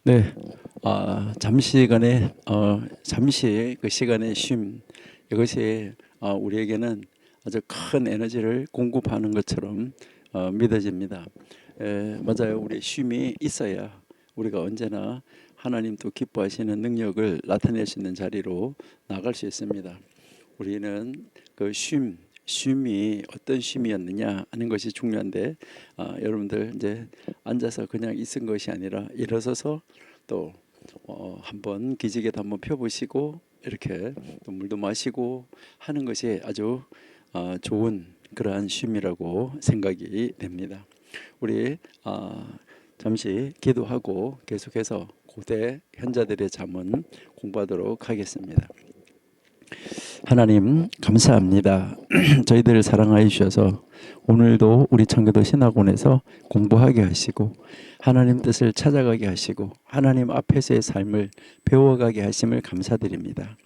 네, 잠시 그 시간의 쉼 이것이 우리에게는 아주 큰 에너지를 공급하는 것처럼 믿어집니다. 맞아요. 우리 쉼이 있어야 우리가 언제나 하나님 또 기뻐하시는 능력을 나타낼 수 있는 자리로 나갈 수 있습니다. 우리는 그 쉼이 어떤 쉼이었느냐 하는 것이 중요한데 여러분들 이제 앉아서 그냥 있은 것이 아니라 일어서서 또 한번 기지개도 한번 펴보시고 이렇게 또 물도 마시고 하는 것이 아주 좋은 그러한 쉼이라고 생각이 됩니다. 우리 잠시 기도하고 계속해서 고대 현자들의 잠언 공부하도록 하겠습니다. 하나님 감사합니다. 저희들을 사랑하여 주셔서 오늘도 우리 청교도 신학원에서 공부하게 하시고 하나님 뜻을 찾아가게 하시고 하나님 앞에서의 삶을 배워가게 하심을 감사드립니다.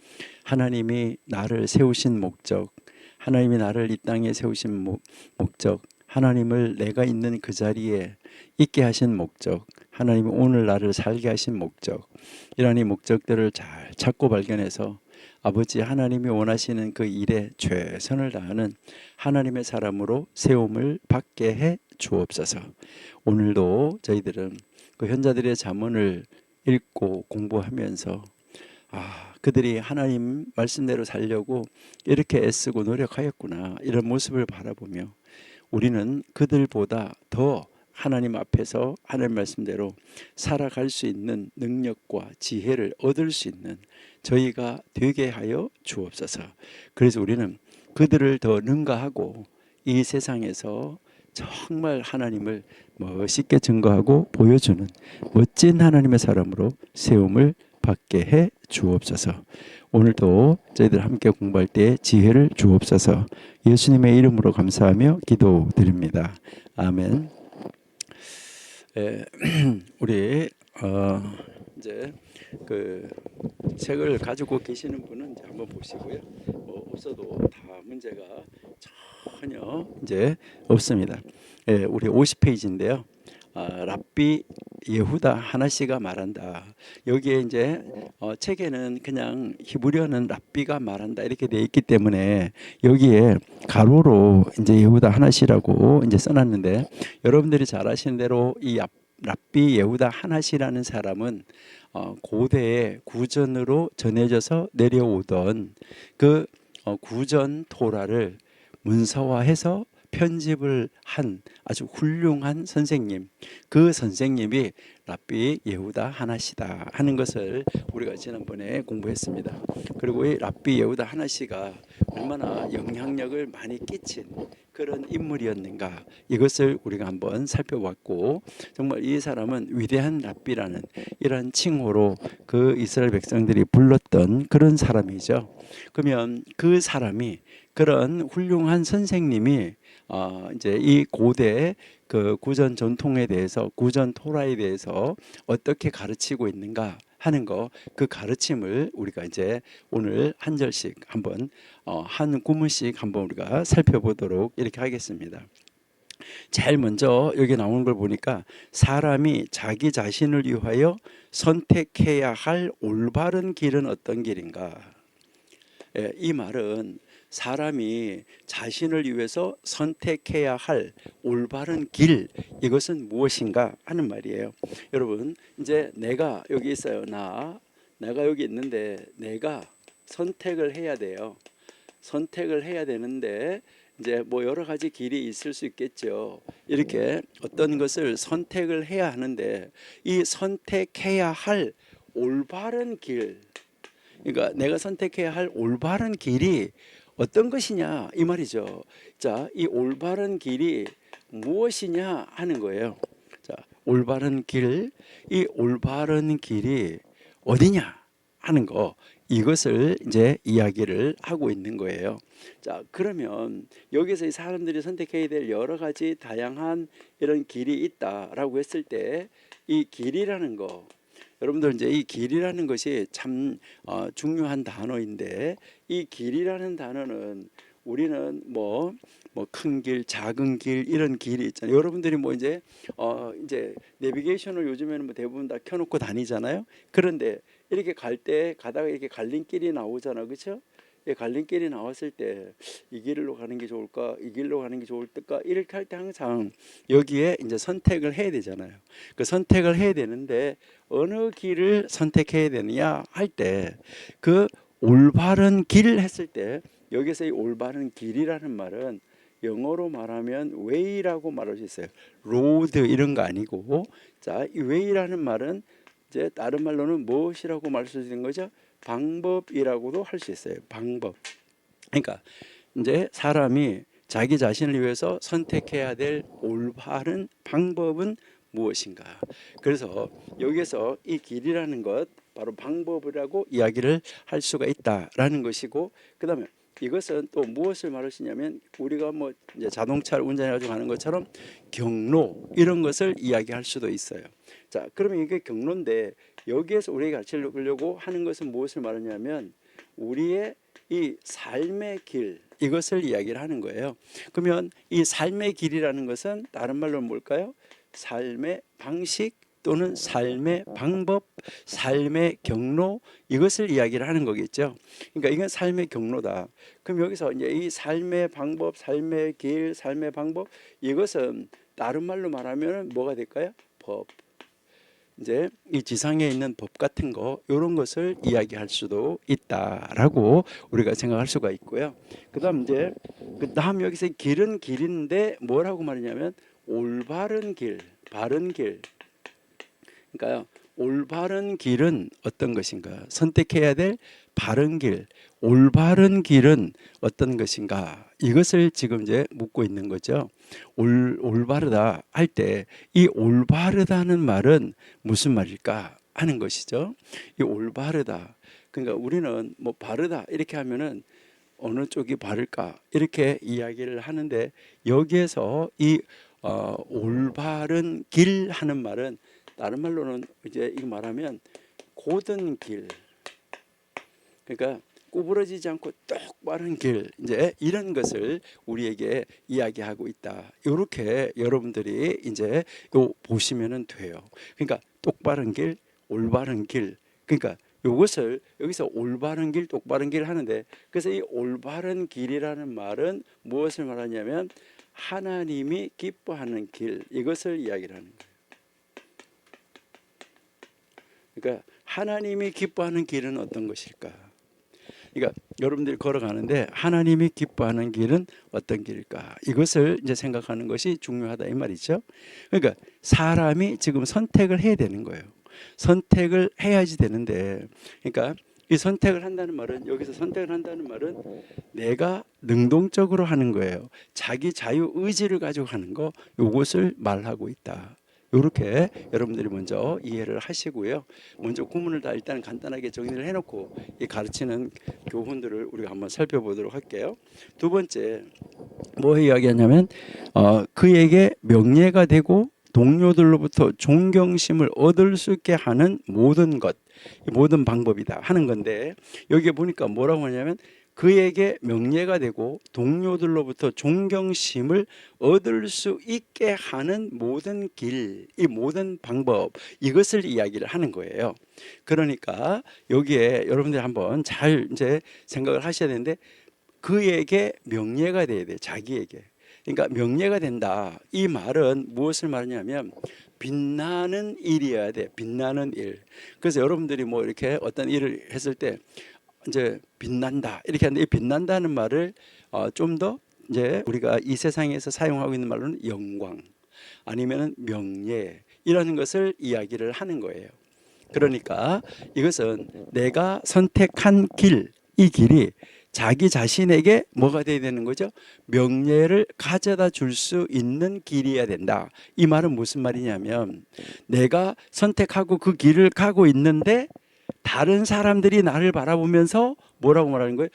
하나님이 나를 세우신 목적, 하나님이 나를 이 땅에 세우신 목적, 하나님을 내가 있는 그 자리에 있게 하신 목적, 하나님이 오늘 나를 살게 하신 목적, 이러한 이 목적들을 잘 찾고 발견해서 아버지 하나님이 원하시는 그 일에 최선을 다하는 하나님의 사람으로 세움을 받게 해 주옵소서. 오늘도 저희들은 그 현자들의 잠언을 읽고 공부하면서 그들이 하나님 말씀대로 살려고 이렇게 애쓰고 노력하였구나 이런 모습을 바라보며 우리는 그들보다 더 하나님 앞에서 하나님 말씀대로 살아갈 수 있는 능력과 지혜를 얻을 수 있는 저희가 되게 하여 주옵소서. 그래서 우리는 그들을 더 능가하고 이 세상에서 정말 하나님을 멋있게 증거하고 보여주는 멋진 하나님의 사람으로 세움을 받게 해 주옵소서. 오늘도 저희들 함께 공부할 때 지혜를 주옵소서. 예수님의 이름으로 감사하며 기도드립니다. 아멘. 우리 이제 그 책을 가지고 계시는 분은 이제 한번 보시고요. 없어도 다 문제가 전혀 이제 없습니다. 우리 50페이지인데요. 랍비 예후다 하나씨가 말한다. 여기에 이제 책에는 그냥 히브리어는 랍비가 말한다 이렇게 돼 있기 때문에 여기에 가로로 이제 예후다 하나씨라고 이제 써놨는데 여러분들이 잘 아시는 대로 이 랍비 예후다 하나씨라는 사람은 고대의 구전으로 전해져서 내려오던 그 구전 토라를 문서화해서 편집을 한 아주 훌륭한 선생님, 그 선생님이 랍비 예후다 하나시다 하는 것을 우리가 지난번에 공부했습니다. 그리고 이 랍비 예후다 하나시가 얼마나 영향력을 많이 끼친 그런 인물이었는가 이것을 우리가 한번 살펴봤고 정말 이 사람은 위대한 랍비라는 이러한 칭호로 그 이스라엘 백성들이 불렀던 그런 사람이죠. 그러면 그 사람이 그런 훌륭한 선생님이 이제 이 고대 그 구전 전통에 대해서 구전 토라에 대해서 어떻게 가르치고 있는가 하는 거 그 가르침을 우리가 이제 오늘 한 절씩 한번 한 구문씩 한번 우리가 살펴보도록 이렇게 하겠습니다. 제일 먼저 여기 나오는 걸 보니까 사람이 자기 자신을 위하여 선택해야 할 올바른 길은 어떤 길인가? 이 말은 사람이 자신을 위해서 선택해야 할 올바른 길 이것은 무엇인가 하는 말이에요. 여러분 이제 내가 여기 있어요. 내가 여기 있는데 내가 선택을 해야 돼요. 선택을 해야 되는데 이제 뭐 여러 가지 길이 있을 수 있겠죠. 이렇게 어떤 것을 선택을 해야 하는데 이 선택해야 할 올바른 길, 그러니까 내가 선택해야 할 올바른 길이 어떤 것이냐 이 말이죠. 자, 이 올바른 길이 무엇이냐 하는 거예요. 자, 올바른 길, 이 올바른 길이 어디냐 하는 거 이것을 이제 이야기를 하고 있는 거예요. 자, 그러면 여기서 이 사람들이 선택해야 될 여러 가지 다양한 이런 길이 있다라고 했을 때 이 길이라는 거 여러분들 이제 이 길이라는 것이 참 중요한 단어인데 이 길이라는 단어는 우리는 뭐 큰 길, 작은 길 이런 길이 있잖아요. 여러분들이 뭐 이제 내비게이션을 요즘에는 뭐 대부분 다 켜놓고 다니잖아요. 그런데 이렇게 갈 때 가다가 이렇게 갈림길이 나오잖아, 그렇죠? 이 갈림길이 나왔을 때 이 길로 가는 게 좋을까, 이 길로 가는 게 좋을까 이렇게 할 때 항상 여기에 이제 선택을 해야 되잖아요. 그 선택을 해야 되는데 어느 길을 선택해야 되느냐 할 때 그 올바른 길 했을 때 여기서 이 올바른 길이라는 말은 영어로 말하면 way라고 말할 수 있어요. road 이런 거 아니고, 자, 이 way라는 말은 이제 다른 말로는 무엇이라고 말할 수 있는 거죠? 방법이라고도 할 수 있어요. 방법. 그러니까 이제 사람이 자기 자신을 위해서 선택해야 될 올바른 방법은 무엇인가. 그래서 여기서 이 길이라는 것 바로 방법이라고 이야기를 할 수가 있다라는 것이고, 그다음에 이것은 또 무엇을 말하시냐면 우리가 뭐 이제 자동차를 운전해 가지고 가는 것처럼 경로 이런 것을 이야기할 수도 있어요. 자, 그러면 이게 경로인데 여기에서 우리가 가르치려고 하는 것은 무엇을 말하냐면 우리의 이 삶의 길 이것을 이야기를 하는 거예요. 그러면 이 삶의 길이라는 것은 다른 말로 뭘까요? 삶의 방식 또는 삶의 방법, 삶의 경로 이것을 이야기를 하는 거겠죠. 그러니까 이건 삶의 경로다. 그럼 여기서 이제 이 삶의 방법, 삶의 길, 삶의 방법 이것은 다른 말로 말하면 뭐가 될까요? 법. 이제 이 지상에 있는 법 같은 거 이런 것을 이야기할 수도 있다라고 우리가 생각할 수가 있고요. 그다음 이제 그다음 여기서 길은 길인데 뭐라고 말하냐면 올바른 길, 바른 길. 그러니까요. 올바른 길은 어떤 것인가? 선택해야 될 바른 길, 올바른 길은 어떤 것인가? 이것을 지금 이제 묻고 있는 거죠. 올바르다 할 때 이 올바르다는 말은 무슨 말일까 하는 것이죠. 이 올바르다. 그러니까 우리는 뭐 바르다 이렇게 하면은 어느 쪽이 바를까 이렇게 이야기를 하는데 여기에서 이 올바른 길 하는 말은 다른 말로는 이제 이거 말하면 곧은 길, 그러니까 구부러지지 않고 똑바른 길, 이제 이런 것을 우리에게 이야기하고 있다. 이렇게 여러분들이 이제 요 보시면은 돼요. 그러니까 똑바른 길, 올바른 길. 그러니까 요것을 여기서 올바른 길, 똑바른 길 하는데 그래서 이 올바른 길이라는 말은 무엇을 말하냐면 하나님이 기뻐하는 길 이것을 이야기를 하는 거예요. 그러니까 하나님이 기뻐하는 길은 어떤 것일까? 그러니까 여러분들이 걸어가는데 하나님이 기뻐하는 길은 어떤 길일까? 이것을 이제 생각하는 것이 중요하다 이 말이죠. 그러니까 사람이 지금 선택을 해야 되는 거예요. 선택을 해야지 되는데, 그러니까 이 선택을 한다는 말은 여기서 선택을 한다는 말은 내가 능동적으로 하는 거예요. 자기 자유 의지를 가지고 하는 거, 이것을 말하고 있다. 이렇게 여러분들이 먼저 이해를 하시고요. 먼저 구문을 다 일단 간단하게 정리를 해놓고 이 가르치는 교훈들을 우리가 한번 살펴보도록 할게요. 두 번째 뭐 이야기하냐면 그에게 명예가 되고 동료들로부터 존경심을 얻을 수 있게 하는 모든 것, 모든 방법이다 하는 건데 여기에 보니까 뭐라고 하냐면 그에게 명예가 되고 동료들로부터 존경심을 얻을 수 있게 하는 모든 길, 이 모든 방법 이것을 이야기를 하는 거예요. 그러니까 여기에 여러분들이 한번 잘 이제 생각을 하셔야 되는데 그에게 명예가 돼야 돼, 자기에게. 그러니까 명예가 된다. 이 말은 무엇을 말하냐면 빛나는 일이어야 돼. 빛나는 일. 그래서 여러분들이 뭐 이렇게 어떤 일을 했을 때 이제 빛난다 이렇게 하는데 이 빛난다는 말을 좀 더 이제 우리가 이 세상에서 사용하고 있는 말로는 영광 아니면은 명예 이런 것을 이야기를 하는 거예요. 그러니까 이것은 내가 선택한 길, 이 길이 자기 자신에게 뭐가 돼야 되는 거죠? 명예를 가져다 줄 수 있는 길이어야 된다. 이 말은 무슨 말이냐면 내가 선택하고 그 길을 가고 있는데 다른 사람들이 나를 바라보면서 뭐라고 말하는 거예요?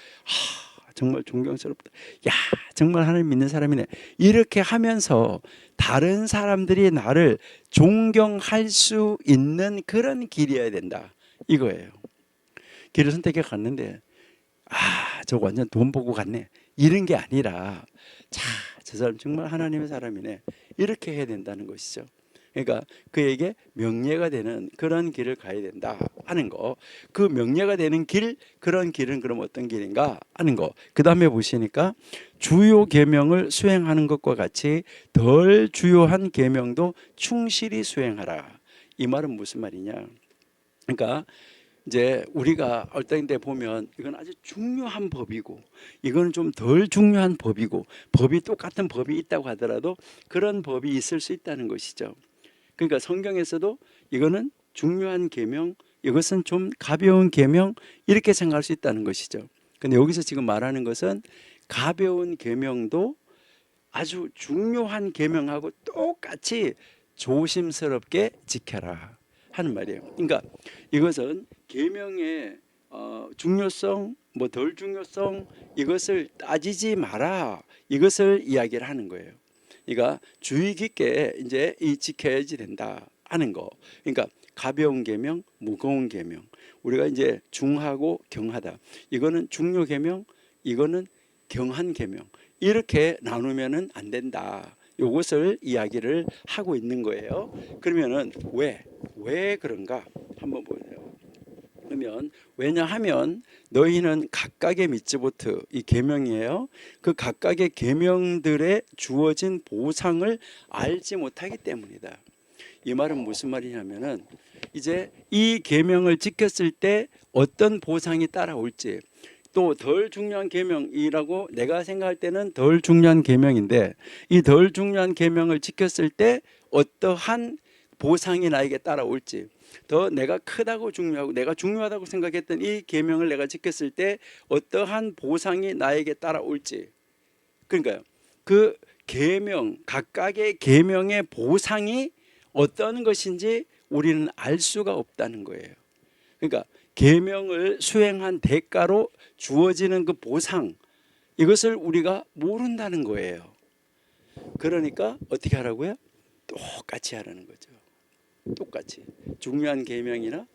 정말 존경스럽다. 야, 정말 하나님 믿는 사람이네. 이렇게 하면서 다른 사람들이 나를 존경할 수 있는 그런 길이어야 된다. 이거예요. 길을 선택해 갔는데 저거 완전 돈 보고 갔네. 이런 게 아니라 자, 저 사람 정말 하나님의 사람이네 이렇게 해야 된다는 것이죠. 그러니까 그에게 명예가 되는 그런 길을 가야 된다 하는 거. 그 명예가 되는 길, 그런 길은 그럼 어떤 길인가 하는 거. 그 다음에 보시니까 주요 계명을 수행하는 것과 같이 덜 주요한 계명도 충실히 수행하라. 이 말은 무슨 말이냐? 그러니까 이제 우리가 어떤 때 보면 이건 아주 중요한 법이고 이건 좀 덜 중요한 법이고 법이 똑같은 법이 있다고 하더라도 그런 법이 있을 수 있다는 것이죠. 그러니까 성경에서도 이거는 중요한 계명, 이것은 좀 가벼운 계명 이렇게 생각할 수 있다는 것이죠. 근데 여기서 지금 말하는 것은 가벼운 계명도 아주 중요한 계명하고 똑같이 조심스럽게 지켜라 하는 말이에요. 그러니까 이것은 계명의 중요성, 뭐 덜 중요성 이것을 따지지 마라 이것을 이야기를 하는 거예요. 그러니까 주의 깊게 이제 이 지켜야지 된다 하는 거. 그러니까 가벼운 계명, 무거운 계명. 우리가 이제 중하고 경하다. 이거는 중요 계명, 이거는 경한 계명. 이렇게 나누면은 안 된다. 요것을 이야기를 하고 있는 거예요. 그러면은 왜 그런가 한번 보세요. 그러면 왜냐하면 너희는 각각의 미츠보트 이 계명이에요. 그 각각의 계명들에 주어진 보상을 알지 못하기 때문이다. 이 말은 무슨 말이냐면은 이제 이 계명을 지켰을 때 어떤 보상이 따라올지 또 덜 중요한 계명이라고 내가 생각할 때는 덜 중요한 계명인데 이 덜 중요한 계명을 지켰을 때 어떠한 보상이 나에게 따라올지 더 내가 크다고 중요하고 내가 중요하다고 생각했던 이 계명을 내가 지켰을 때 어떠한 보상이 나에게 따라올지 그러니까요. 그 계명 각각의 계명의 보상이 어떤 것인지 우리는 알 수가 없다는 거예요. 그러니까 계명을 수행한 대가로 주어지는 그 보상 이것을 우리가 모른다는 거예요. 그러니까 어떻게 하라고요? 똑같이 하라는 거죠. 똑같이 중요한 계명이나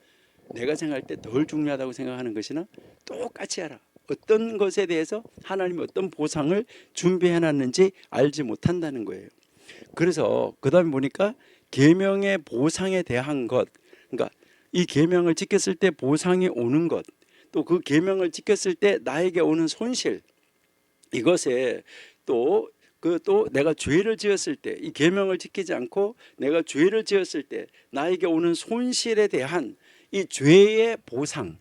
내가 생각할 때 덜 중요하다고 생각하는 것이나 똑같이 하라. 어떤 것에 대해서 하나님이 어떤 보상을 준비해 놨는지 알지 못한다는 거예요. 그래서 그다음에 보니까 계명의 보상에 대한 것, 그러니까 이 계명을 지켰을 때 보상이 오는 것, 또 그 계명을 지켰을 때 나에게 오는 손실, 이것에 또 내가 죄를 지었을 때 이 계명을 지키지 않고 내가 죄를 지었을 때 나에게 오는 손실에 대한 이 죄의 보상,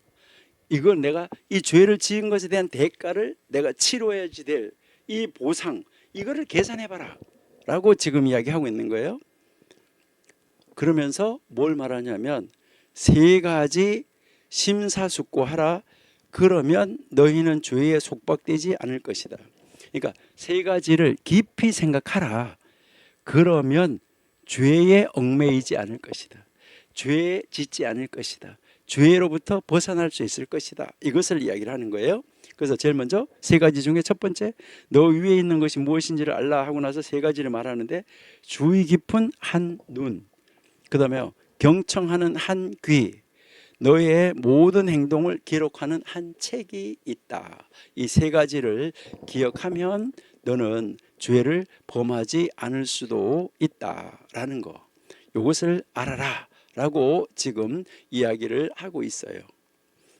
이건 내가 이 죄를 지은 것에 대한 대가를 내가 치러야지 될 이 보상, 이거를 계산해봐라 라고 지금 이야기하고 있는 거예요. 그러면서 뭘 말하냐면 세 가지 심사숙고하라. 그러면 너희는 죄에 속박되지 않을 것이다. 그러니까 세 가지를 깊이 생각하라. 그러면 죄에 얽매이지 않을 것이다. 죄에 짓지 않을 것이다. 죄로부터 벗어날 수 있을 것이다. 이것을 이야기를 하는 거예요. 그래서 제일 먼저 세 가지 중에 첫 번째, 너 위에 있는 것이 무엇인지를 알라 하고 나서 세 가지를 말하는데 주의 깊은 한 눈, 그 다음에 경청하는 한 귀, 너의 모든 행동을 기록하는 한 책이 있다. 이 세 가지를 기억하면 너는 죄를 범하지 않을 수도 있다라는 거. 이것을 알아라 라고 지금 이야기를 하고 있어요.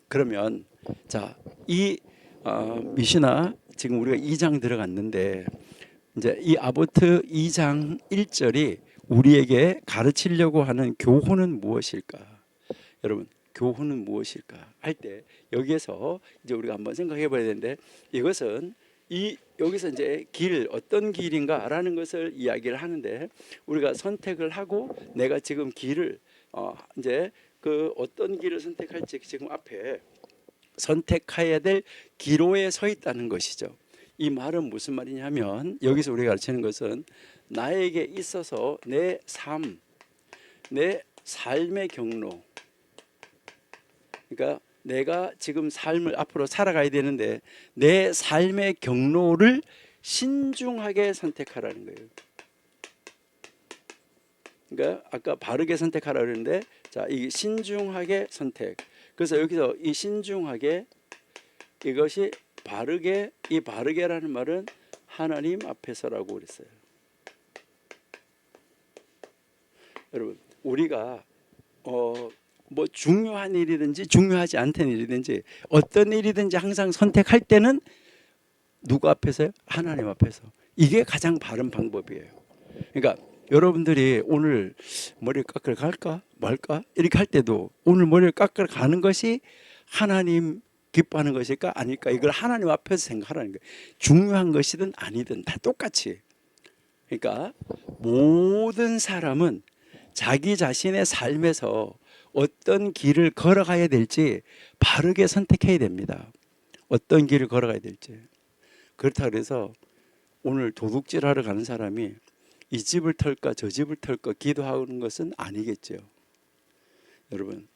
그러면 자, 이 미시나 지금 우리가 2장 들어갔는데 이제 이 아보트 2장 1절이 우리에게 가르치려고 하는 교훈은 무엇일까? 여러분, 교훈은 무엇일까? 할 때 여기에서 이제 우리가 한번 생각해 봐야 되는데 이것은 여기서 이제 어떤 길인가라는 것을 이야기를 하는데 우리가 선택을 하고 내가 지금 길을 이제 그 어떤 길을 선택할지 지금 앞에 선택해야 될 기로에 서 있다는 것이죠. 이 말은 무슨 말이냐면 여기서 우리가 가르치는 것은 나에게 있어서 내 삶의 경로, 그러니까 내가 지금 삶을 앞으로 살아가야 되는데 내 삶의 경로를 신중하게 선택하라는 거예요. 그러니까 아까 바르게 선택하라 그랬는데 자, 이 신중하게 선택. 그래서 여기서 이 신중하게 이것이 바르게, 이 바르게라는 말은 하나님 앞에서라고 그랬어요. 여러분, 우리가 뭐 중요한 일이든지 중요하지 않던 일이든지 어떤 일이든지 항상 선택할 때는 누구 앞에서요? 하나님 앞에서. 이게 가장 바른 방법이에요. 그러니까 여러분들이 오늘 머리를 깎으러 갈까 말까 이렇게 할 때도 오늘 머리를 깎으러 가는 것이 하나님 기뻐하는 것일까 아닐까, 이걸 하나님 앞에서 생각하라는 거예요. 중요한 것이든 아니든 다 똑같이. 그러니까 모든 사람은 자기 자신의 삶에서 어떤 길을 걸어가야 될지 바르게 선택해야 됩니다. 어떤 길을 걸어가야 될지. 그렇다고 해서 오늘 도둑질하러 가는 사람이 이 집을 털까 저 집을 털까 기도하는 것은 아니겠죠. 여러분,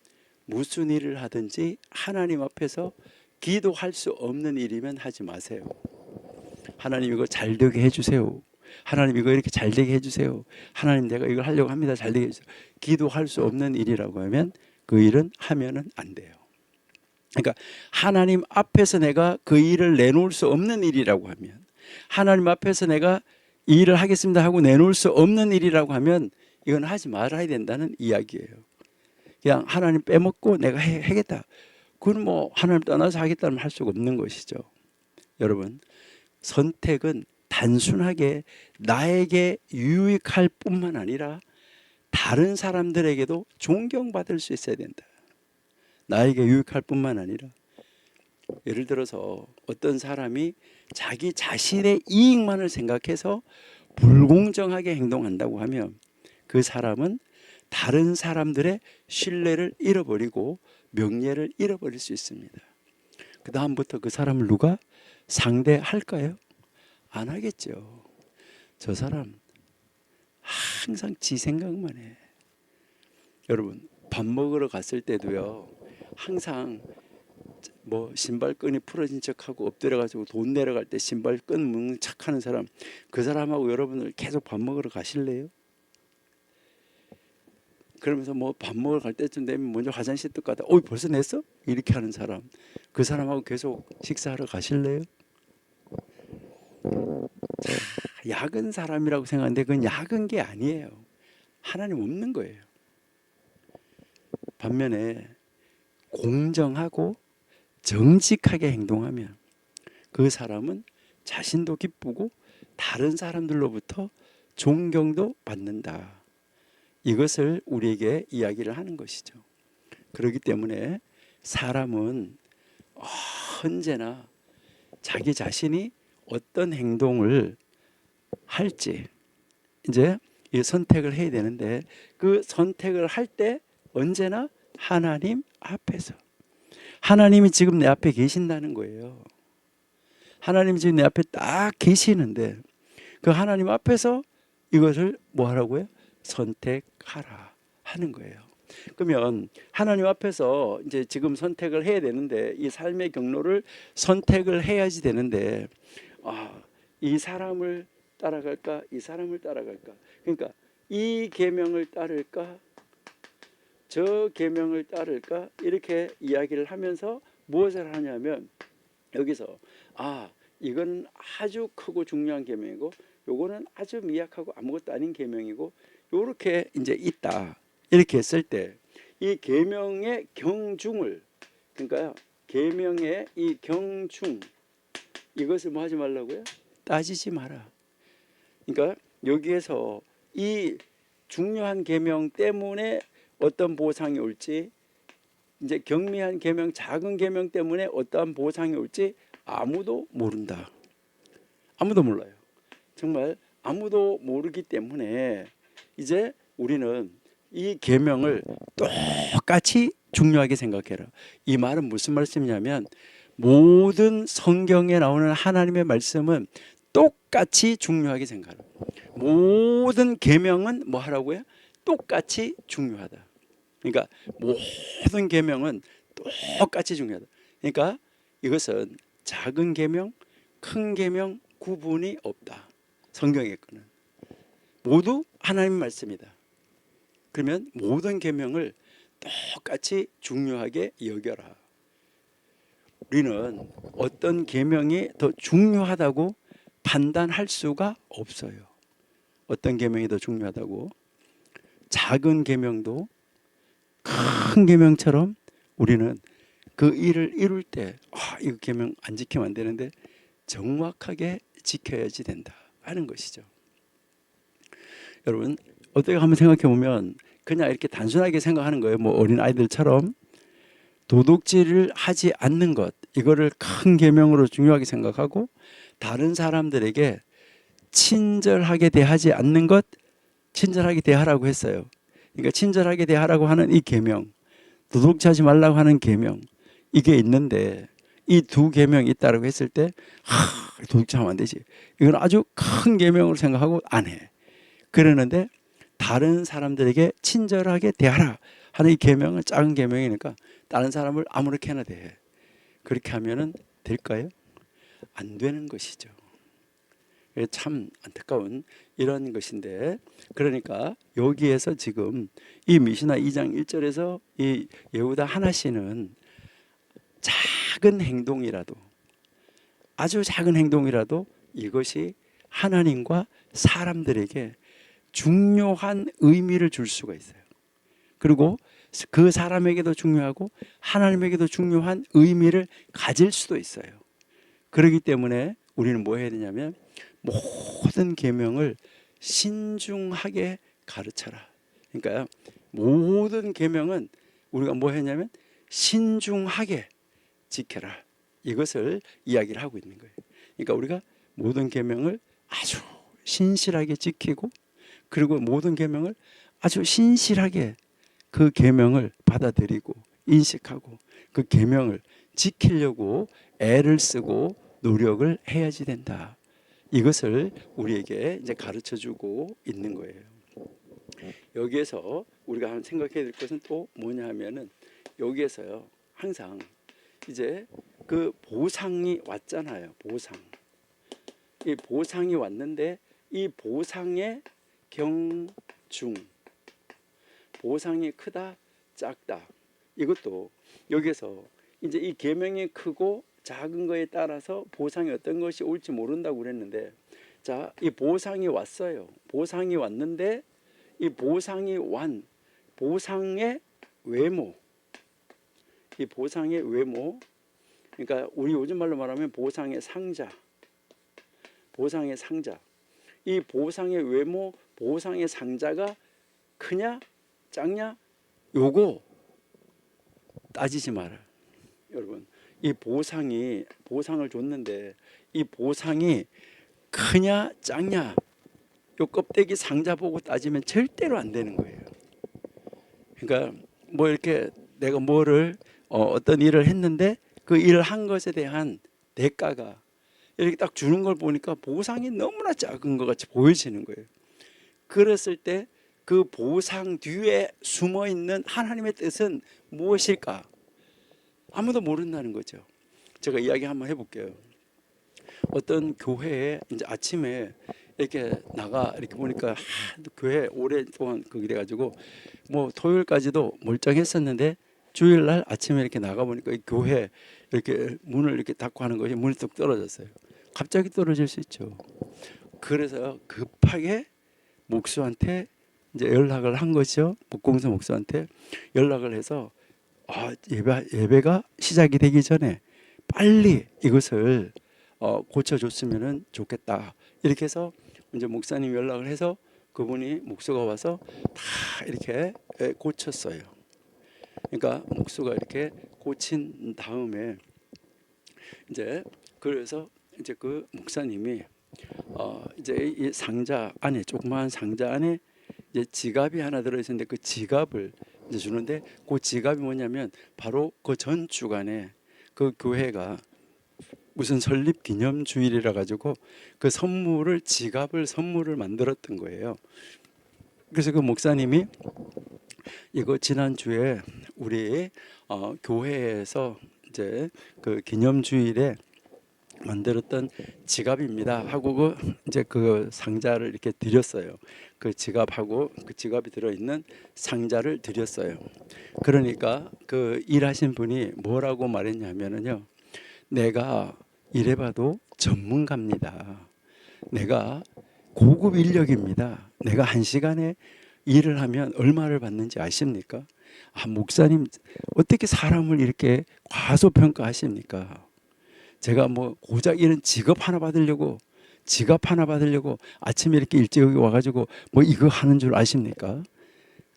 무슨 일을 하든지 하나님 앞에서 기도할 수 없는 일이면 하지 마세요. 하나님 이거 잘 되게 해주세요. 하나님 이거 이렇게 잘 되게 해주세요. 하나님 내가 이걸 하려고 합니다. 잘 되게 해주세요. 기도할 수 없는 일이라고 하면 그 일은 하면은 안 돼요. 그러니까 하나님 앞에서 내가 그 일을 내놓을 수 없는 일이라고 하면, 하나님 앞에서 내가 이 일을 하겠습니다 하고 내놓을 수 없는 일이라고 하면 이건 하지 말아야 된다는 이야기예요. 그냥 하나님 빼먹고 내가 하겠다, 그건 뭐 하나님 떠나서 하겠다면 할 수가 없는 것이죠. 여러분, 선택은 단순하게 나에게 유익할 뿐만 아니라 다른 사람들에게도 존경받을 수 있어야 된다. 나에게 유익할 뿐만 아니라, 예를 들어서 어떤 사람이 자기 자신의 이익만을 생각해서 불공정하게 행동한다고 하면 그 사람은 다른 사람들의 신뢰를 잃어버리고 명예를 잃어버릴 수 있습니다. 그 다음부터 그 사람을 누가 상대할까요? 안 하겠죠. 저 사람 항상 지 생각만 해. 여러분, 밥 먹으러 갔을 때도요, 항상 뭐 신발끈이 풀어진 척하고 엎드려가지고 돈 내려갈 때 신발끈 묶는 척하는 사람, 그 사람하고 여러분을 계속 밥 먹으러 가실래요? 그러면서 뭐 밥 먹으러 갈 때쯤 되면 먼저 화장실 뚝 가다 벌써 냈어? 이렇게 하는 사람, 그 사람하고 계속 식사하러 가실래요? 야근 사람이라고 생각하는데 그건 야근 게 아니에요. 하나님 없는 거예요. 반면에 공정하고 정직하게 행동하면 그 사람은 자신도 기쁘고 다른 사람들로부터 존경도 받는다. 이것을 우리에게 이야기를 하는 것이죠. 그렇기 때문에 사람은 언제나 자기 자신이 어떤 행동을 할지 이제 이 선택을 해야 되는데, 그 선택을 할 때 언제나 하나님 앞에서, 하나님이 지금 내 앞에 계신다는 거예요. 하나님이 지금 내 앞에 딱 계시는데 그 하나님 앞에서 이것을 뭐 하라고요? 선택하라 하는 거예요. 그러면 하나님 앞에서 이제 지금 선택을 해야 되는데, 이 삶의 경로를 선택을 해야지 되는데, 이 사람을 따라갈까 이 사람을 따라갈까, 그러니까 이 계명을 따를까 저 계명을 따를까, 이렇게 이야기를 하면서 무엇을 하냐면, 여기서 이건 아주 크고 중요한 계명이고 요거는 아주 미약하고 아무것도 아닌 계명이고 요렇게 이제 있다, 이렇게 했을 때 이 계명의 경중을, 그러니까 계명의 이 경중, 이것을 뭐 하지 말라고요? 따지지 마라. 그러니까 여기에서 이 중요한 계명 때문에 어떤 보상이 올지, 이제 경미한 계명, 작은 계명 때문에 어떠한 보상이 올지 아무도 모른다. 아무도 몰라요. 정말 아무도 모르기 때문에 이제 우리는 이 계명을 똑같이 중요하게 생각해라. 이 말은 무슨 말씀이냐면, 모든 성경에 나오는 하나님의 말씀은 똑같이 중요하게 생각하라. 모든 계명은 뭐 하라고요? 똑같이 중요하다. 그러니까 모든 계명은 똑같이 중요하다. 그러니까 이것은 작은 계명, 큰 계명 구분이 없다. 성경의 거는 모두 하나님의 말씀이다. 그러면 모든 계명을 똑같이 중요하게 여겨라. 우리는 어떤 계명이 더 중요하다고 판단할 수가 없어요. 어떤 계명이 더 중요하다고. 작은 계명도 큰 계명처럼 우리는 그 일을 이룰 때 이거 계명 안 지키면 안 되는데 정확하게 지켜야지 된다 하는 것이죠. 여러분 어떻게 한번 생각해 보면 그냥 이렇게 단순하게 생각하는 거예요. 뭐 어린 아이들처럼 도둑질을 하지 않는 것, 이거를 큰 계명으로 중요하게 생각하고 다른 사람들에게 친절하게 대하지 않는 것, 친절하게 대하라고 했어요. 그러니까 친절하게 대하라고 하는 이 계명, 도둑질하지 말라고 하는 계명, 이게 있는데 이 두 계명이 있다고 했을 때 도둑질하면 안 되지. 이건 아주 큰 계명으로 생각하고 안 해. 그러는데 다른 사람들에게 친절하게 대하라 하는 이 계명은 작은 계명이니까 다른 사람을 아무렇게나 대해. 그렇게 하면은 될까요? 안 되는 것이죠. 참 안타까운 이런 것인데, 그러니까 여기에서 지금 이 미시나 2장 1절에서 이 예후다 하나씨는 작은 행동이라도, 아주 작은 행동이라도 이것이 하나님과 사람들에게 중요한 의미를 줄 수가 있어요. 그리고 그 사람에게도 중요하고 하나님에게도 중요한 의미를 가질 수도 있어요. 그렇기 때문에 우리는 뭐 해야 되냐면 모든 계명을 신중하게 가르쳐라. 그러니까 모든 계명은 우리가 뭐 했냐면 신중하게 지켜라. 이것을 이야기를 하고 있는 거예요. 그러니까 우리가 모든 계명을 아주 신실하게 지키고, 그리고 모든 계명을 아주 신실하게 그 계명을 받아들이고 인식하고 그 계명을 지키려고 애를 쓰고 노력을 해야지 된다. 이것을 우리에게 이제 가르쳐 주고 있는 거예요. 여기에서 우리가 한번 생각해야 될 것은 또 뭐냐 하면은, 여기에서요 항상 이제 그 보상이 왔잖아요. 보상. 이 보상이 왔는데 이 보상의 경중, 보상이 크다 작다, 이것도 여기서 이제 이 계명이 크고 작은 거에 따라서 보상이 어떤 것이 올지 모른다고 그랬는데, 자, 이 보상이 왔어요. 보상이 왔는데 이 보상이 보상의 외모, 이 보상의 외모, 그러니까 우리 요즘 말로 말하면 보상의 상자, 보상의 상자. 이 보상의 외모, 보상의 상자가 크냐 작냐, 요거 따지지 마라. 여러분, 이 보상을 줬는데 이 보상이 크냐 작냐, 요 껍데기 상자 보고 따지면 절대로 안 되는 거예요. 그러니까 뭐 이렇게 내가 뭐를 어떤 일을 했는데 그 일을 한 것에 대한 대가가 이렇게 딱 주는 걸 보니까 보상이 너무나 작은 것 같이 보여지는 거예요. 그랬을 때 그 보상 뒤에 숨어 있는 하나님의 뜻은 무엇일까? 아무도 모른다는 거죠. 제가 이야기 한번 해볼게요. 어떤 교회에 이제 아침에 이렇게 이렇게 보니까 교회 오랫동안 거기 돼가지고 뭐 토요일까지도 멀쩡했었는데 주일날 아침에 이렇게 나가 보니까 이 교회 이렇게 문을 이렇게 닫고 하는 것이 문이 뚝 떨어졌어요. 갑자기 떨어질 수 있죠. 그래서 급하게 목수한테 이제 연락을 한 거죠. 목공사 목수한테 연락을 해서 예배가 시작이 되기 전에 빨리 이것을 고쳐줬으면 좋겠다. 이렇게 해서 이제 목사님 연락을 해서 그분이 목수가 와서 다 이렇게 고쳤어요. 그러니까 목수가 이렇게 고친 다음에 이제 그래서 이제 그 목사님이 이제 이 상자 안에, 조그마한 상자 안에 이제 지갑이 하나 들어있었는데 그 지갑을 이제 주는데, 그 지갑이 뭐냐면 바로 그 전 주간에 그 교회가 무슨 설립 기념 주일이라 가지고 그 지갑을 선물을 만들었던 거예요. 그래서 그 목사님이 이거 지난주에 우리 교회에서 이제 그 기념 주일에 만들었던 지갑입니다 하고 이제 그 상자를 이렇게 드렸어요. 그 지갑하고 그 지갑이 들어있는 상자를 드렸어요. 그러니까 그 일하신 분이 뭐라고 말했냐면요, 내가 이래봐도 전문가입니다. 내가 고급 인력입니다. 내가 한 시간에 일을 하면 얼마를 받는지 아십니까? 아, 목사님 어떻게 사람을 이렇게 과소평가하십니까? 제가 뭐 고작 이런 지갑 하나 받으려고 아침에 이렇게 일찍 여기 와가지고 뭐 이거 하는 줄 아십니까?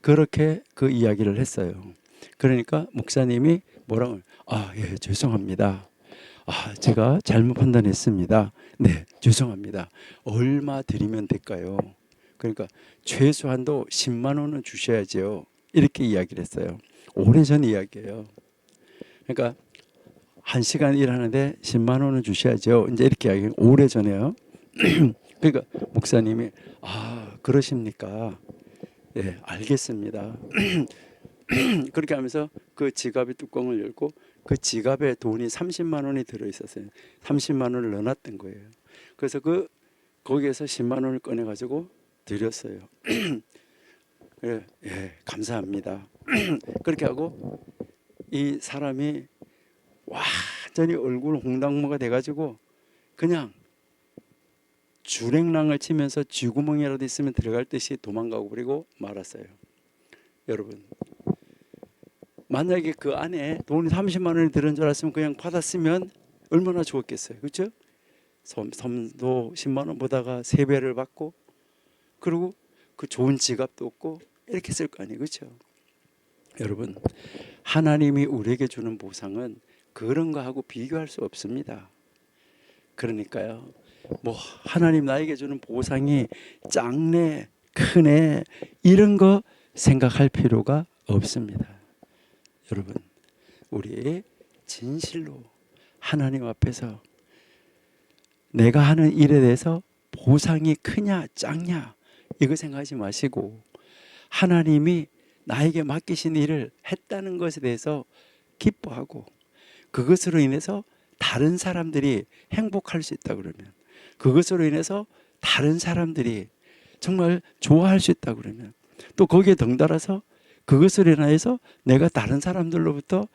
그렇게 그 이야기를 했어요. 그러니까 목사님이 뭐라고, 아, 예, 죄송합니다. 아, 제가 잘못 판단했습니다. 네, 죄송합니다. 얼마 드리면 될까요? 그러니까 최소한도 10만 원은 주셔야죠. 이렇게 이야기를 했어요. 오래전 이야기예요. 그러니까 1시간 일하는데 10만 원은 주셔야죠. 이제 이렇게 이야기 오래전에요. 그러니까 목사님이 아, 그러십니까? 예, 알겠습니다. 그렇게 하면서 그 지갑의 뚜껑을 열고 그 지갑에 돈이 30만 원이 들어 있었어요. 30만 원을 넣어놨던 거예요. 그래서 거기에서 10만 원을 꺼내 가지고 드렸어요. 예, 예, 감사합니다. 그렇게 하고 이 사람이 완전히 얼굴 홍당무가 돼가지고 그냥 주랭랑을 치면서 쥐구멍이라도 있으면 들어갈 듯이 도망가고 버리고 말았어요. 여러분, 만약에 그 안에 돈이 30만 원이 들은 줄 알았으면 그냥 받았으면 얼마나 좋았겠어요. 그렇죠? 섬도 10만 원 보다가 3배를 받고 그리고 그 좋은 지갑도 없고 이렇게 쓸 거 아니에요. 그렇죠? 여러분, 하나님이 우리에게 주는 보상은 그런 거하고 비교할 수 없습니다. 그러니까요, 뭐 하나님 나에게 주는 보상이 작네 크네 이런 거 생각할 필요가 없습니다. 여러분, 우리 진실로 하나님 앞에서 내가 하는 일에 대해서 보상이 크냐 작냐 이거 생각하지 마시고 하나님이 나에게 맡기신 일을 했다는 것에 대해서 기뻐하고 그것으로 인해서 다른 사람들이 행복할 수 있다 그러면 그것으로 인해서 다른 사람들이 정말 좋아할 수 있다 그러면 또 거기에 덩달아서 그것으로 인하여서 내가 다른 사람들로부터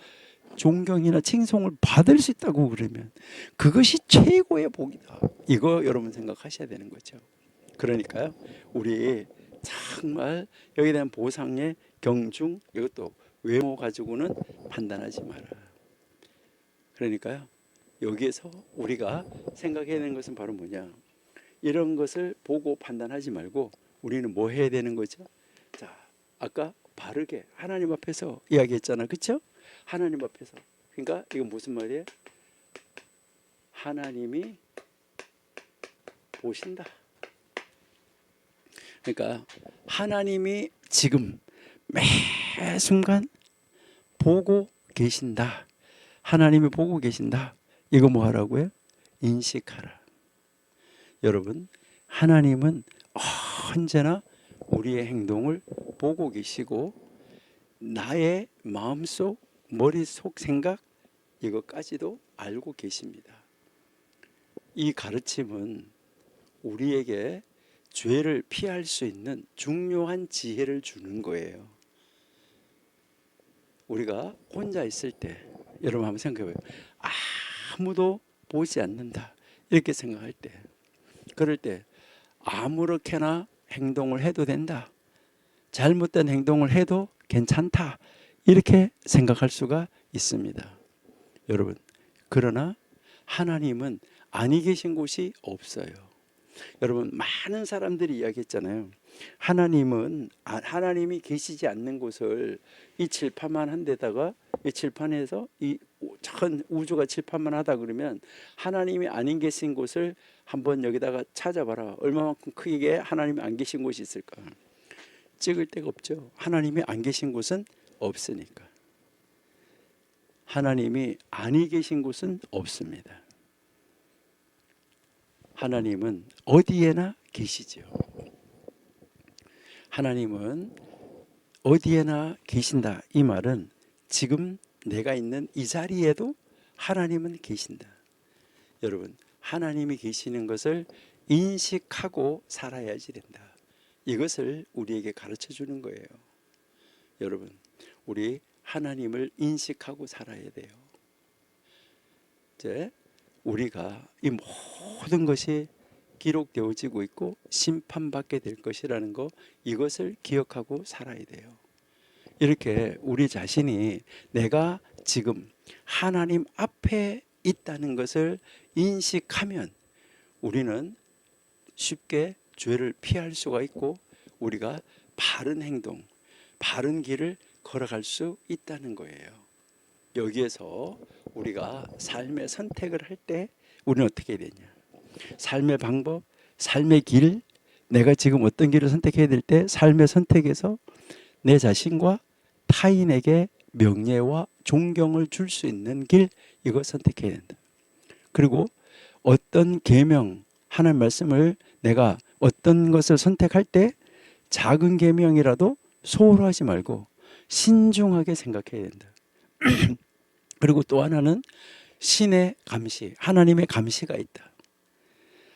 존경이나 칭송을 받을 수 있다고 그러면 그것이 최고의 복이다. 이거 여러분 생각하셔야 되는 거죠. 그러니까요, 우리 정말 여기에 대한 보상의 경중 이것도 외모 가지고는 판단하지 마라. 그러니까요, 여기에서 우리가 생각해야 되는 것은 바로 뭐냐, 이런 것을 보고 판단하지 말고 우리는 뭐 해야 되는 거죠? 자, 아까 바르게 하나님 앞에서 이야기했잖아, 그렇죠? 하나님 앞에서. 그러니까 이건 무슨 말이에요? 하나님이 보신다. 그러니까 하나님이 지금 매 순간 보고 계신다. 하나님이 보고 계신다. 이거 뭐 하라고요? 인식하라. 여러분, 하나님은 언제나 우리의 행동을 보고 계시고 나의 마음속, 머릿속 생각 이것까지도 알고 계십니다. 이 가르침은 우리에게 죄를 피할 수 있는 중요한 지혜를 주는 거예요. 우리가 혼자 있을 때 여러분 한번 생각해 봐요. 아무도 보지 않는다 이렇게 생각할 때, 그럴 때 아무렇게나 행동을 해도 된다, 잘못된 행동을 해도 괜찮다 이렇게 생각할 수가 있습니다. 여러분, 그러나 하나님은 아니 계신 곳이 없어요. 여러분, 많은 사람들이 이야기했잖아요. 하나님이 계시지 않는 곳을 이 칠판만 한 데다가 이 칠판에서 이 전 우주가 칠판만 하다 그러면 하나님이 아닌 계신 곳을 한번 여기다가 찾아봐라. 얼마만큼 크게 하나님이 안 계신 곳이 있을까? 찍을 데가 없죠. 하나님이 안 계신 곳은 없으니까. 하나님이 아니 계신 곳은 없습니다. 하나님은 어디에나 계시죠. 하나님은 어디에나 계신다. 이 말은 지금 내가 있는 이 자리에도 하나님은 계신다. 여러분, 하나님이 계시는 것을 인식하고 살아야지 된다. 이것을 우리에게 가르쳐 주는 거예요. 여러분, 우리 하나님을 인식하고 살아야 돼요. 이제 우리가 이 모든 것이 기록되어지고 있고 심판받게 될 것이라는 거, 이것을 기억하고 살아야 돼요. 이렇게 우리 자신이 내가 지금 하나님 앞에 있다는 것을 인식하면 우리는 쉽게 죄를 피할 수가 있고 우리가 바른 행동, 바른 길을 걸어갈 수 있다는 거예요. 여기에서 우리가 삶의 선택을 할 때 우리는 어떻게 해야 되냐, 삶의 방법, 삶의 길, 내가 지금 어떤 길을 선택해야 될 때 삶의 선택에서 내 자신과 타인에게 명예와 존경을 줄 수 있는 길, 이거 선택해야 된다. 그리고 어떤 계명, 하나님 말씀을 내가 어떤 것을 선택할 때 작은 계명이라도 소홀하지 말고 신중하게 생각해야 된다. 그리고 또 하나는 신의 감시, 하나님의 감시가 있다.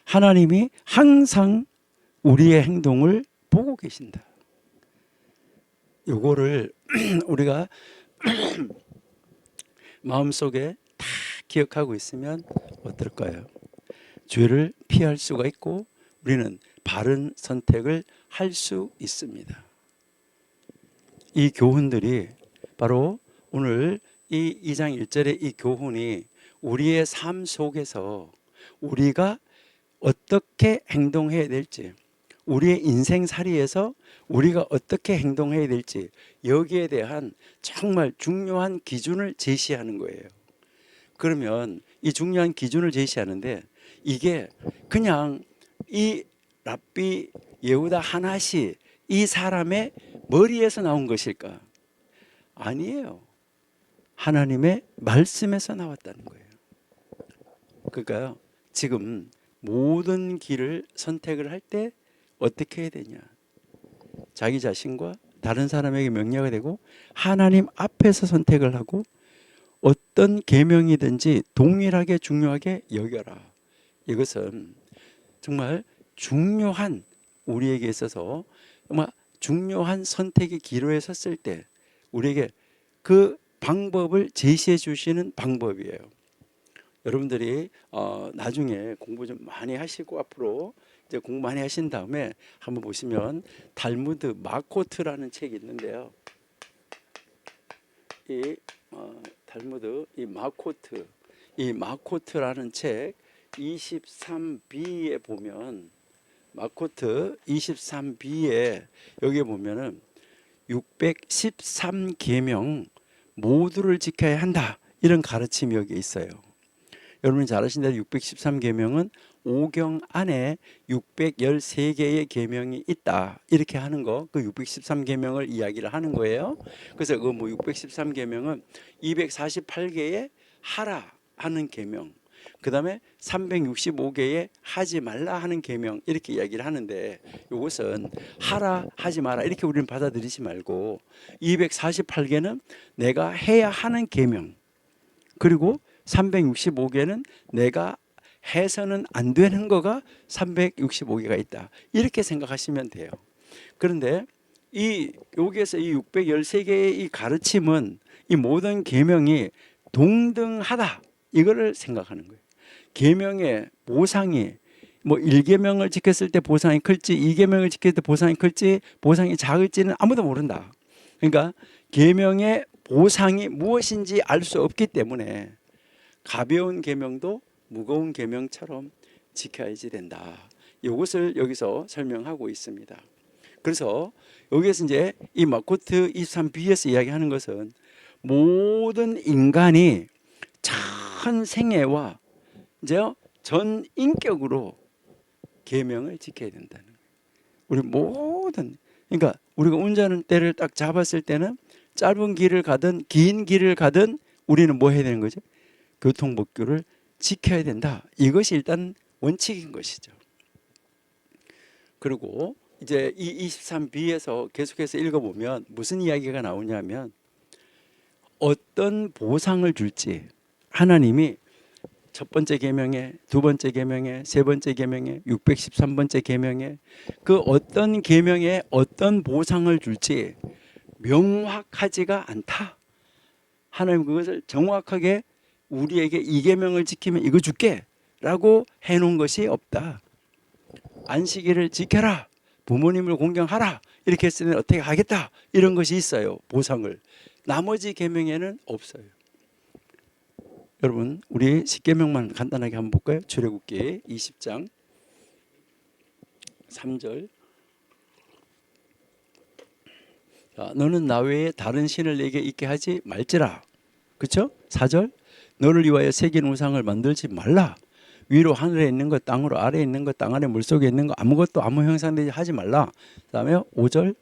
하나님이 항상 우리의 행동을 보고 계신다. 요거를 우리가 마음속에 다 기억하고 있으면 어떨까요? 죄를 피할 수가 있고 우리는 바른 선택을 할 수 있습니다. 이 교훈들이 바로 오늘 이 2장 1절의 이 교훈이 우리의 삶 속에서 우리가 어떻게 행동해야 될지, 우리의 인생살이에서 우리가 어떻게 행동해야 될지, 여기에 대한 정말 중요한 기준을 제시하는 거예요. 그러면 이 중요한 기준을 제시하는데 이게 그냥 이 랍비 예후다 하나시 이 사람의 머리에서 나온 것일까? 아니에요. 하나님의 말씀에서 나왔다는 거예요. 그러니까요, 지금 모든 길을 선택을 할 때 어떻게 해야 되냐, 자기 자신과 다른 사람에게 명예가 되고 하나님 앞에서 선택을 하고 어떤 계명이든지 동일하게 중요하게 여겨라. 이것은 정말 중요한, 우리에게 있어서 정말 중요한 선택의 기로에 섰을 때 우리에게 그 방법을 제시해 주시는 방법이에요. 여러분들이 나중에 공부 좀 많이 하시고 앞으로 이제 공부 많이 하신 다음에 한번 보시면 달무드 마코트라는 책이 있는데요. 이 달무드 이 마코트라는 책 23b에 보면, 마코트 23b에 여기 보면은 613계명 모두를 지켜야 한다, 이런 가르침이 여기 있어요. 여러분이 잘 아시는 대로 613계명은 오경 안에 613개의 계명이 있다, 이렇게 하는 거, 그 613계명을 이야기를 하는 거예요. 그래서 그 613계명은 248개의 하라 하는 계명, 그 다음에 365개의 하지 말라 하는 계명, 이렇게 이야기를 하는데 이것은 하라 하지 마라 이렇게 우리는 받아들이지 말고 248개는 내가 해야 하는 계명, 그리고 365개는 내가 해서는 안 되는 거가 365개가 있다, 이렇게 생각하시면 돼요. 그런데 여기에서 이 613개의 이 가르침은 이 모든 계명이 동등하다, 이거를 생각하는 거예요. 계명의 보상이 1계명을 지켰을 때 보상이 클지 2계명을 지켰을 때 보상이 클지 보상이 작을지는 아무도 모른다. 그러니까 계명의 보상이 무엇인지 알 수 없기 때문에 가벼운 계명도 무거운 계명처럼 지켜야지 된다. 이것을 여기서 설명하고 있습니다. 그래서 여기에서 이제 이 마코트 23b에서 이야기하는 것은 모든 인간이 전 생애와 이제 전 인격으로 계명을 지켜야 된다는 거예요. 우리 모든, 그러니까 우리가 운전대를 딱 잡았을 때는 짧은 길을 가든 긴 길을 가든 우리는 뭐 해야 되는 거죠? 교통법규를 지켜야 된다. 이것이 일단 원칙인 것이죠. 그리고 이제 이 23b에서 계속해서 읽어보면 무슨 이야기가 나오냐면 어떤 보상을 줄지 하나님이 첫 번째 계명에, 두 번째 계명에, 세 번째 계명에, 613번째 계명에 그 어떤 계명에 어떤 보상을 줄지 명확하지가 않다. 하나님 그것을 정확하게 우리에게 이 계명을 지키면 이거 줄게라고 해놓은 것이 없다. 안식일을 지켜라, 부모님을 공경하라 이렇게 했으면 어떻게 하겠다 이런 것이 있어요. 보상을. 나머지 계명에는 없어요. 여러분 우리 10계명만 간단하게 한번 볼까요? 출애굽기 20장 3절. 자, 너는 나 외에 다른 신을 내게 있게 하지 말지라. 그렇죠? 4절. 너를 위하여 새긴 우상을 만들지 말라. 위로 하늘에 있는 것, 땅으로 아래에 있는 것, 땅 아래 물속에 있는 것 아무것도 아무 형상되지 하지 말라. 그다음에 5절.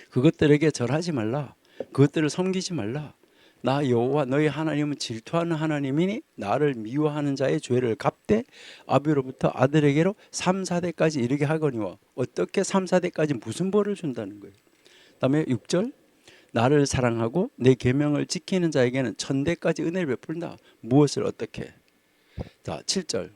그것들에게 절하지 말라. 그것들을 섬기지 말라. 나 여호와 너희 하나님은 질투하는 하나님이니 나를 미워하는 자의 죄를 갚되 아비로부터 아들에게로 3, 4대까지 이르게 하거니와. 어떻게 3, 4대까지 무슨 벌을 준다는 거예요. 그다음에 6절. 나를 사랑하고 내 계명을 지키는 자에게는 1000대까지 은혜를 베푼다. 무엇을 어떻게? 자, 7절.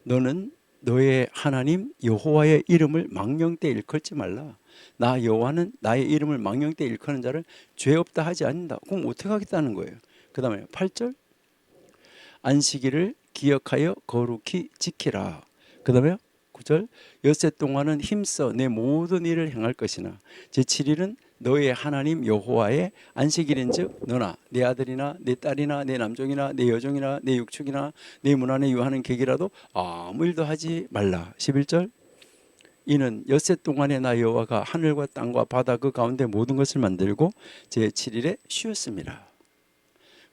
너는 너의 하나님 여호와의 이름을 망령때 일컬지 말라. 나 여호와는 나의 이름을 망령때 일컫는 자를 죄 없다 하지 않는다. 그럼 어떻게 하겠다는 거예요? 그 다음에 8절. 안식일을 기억하여 거룩히 지키라. 그 다음에 9절. 엿새 동안은 힘써 내 모든 일을 행할 것이나 제7일은 너의 하나님 여호와의 안식일인즉 너나 내 아들이나 내 딸이나 내 남종이나 내 여종이나 내 육축이나 내 문 안에 유하는 객이라도 아무 일도 하지 말라. 11절. 이는 엿새 동안에 나 여호와가 하늘과 땅과 바다 그 가운데 모든 것을 만들고 제7일에 쉬었습니다.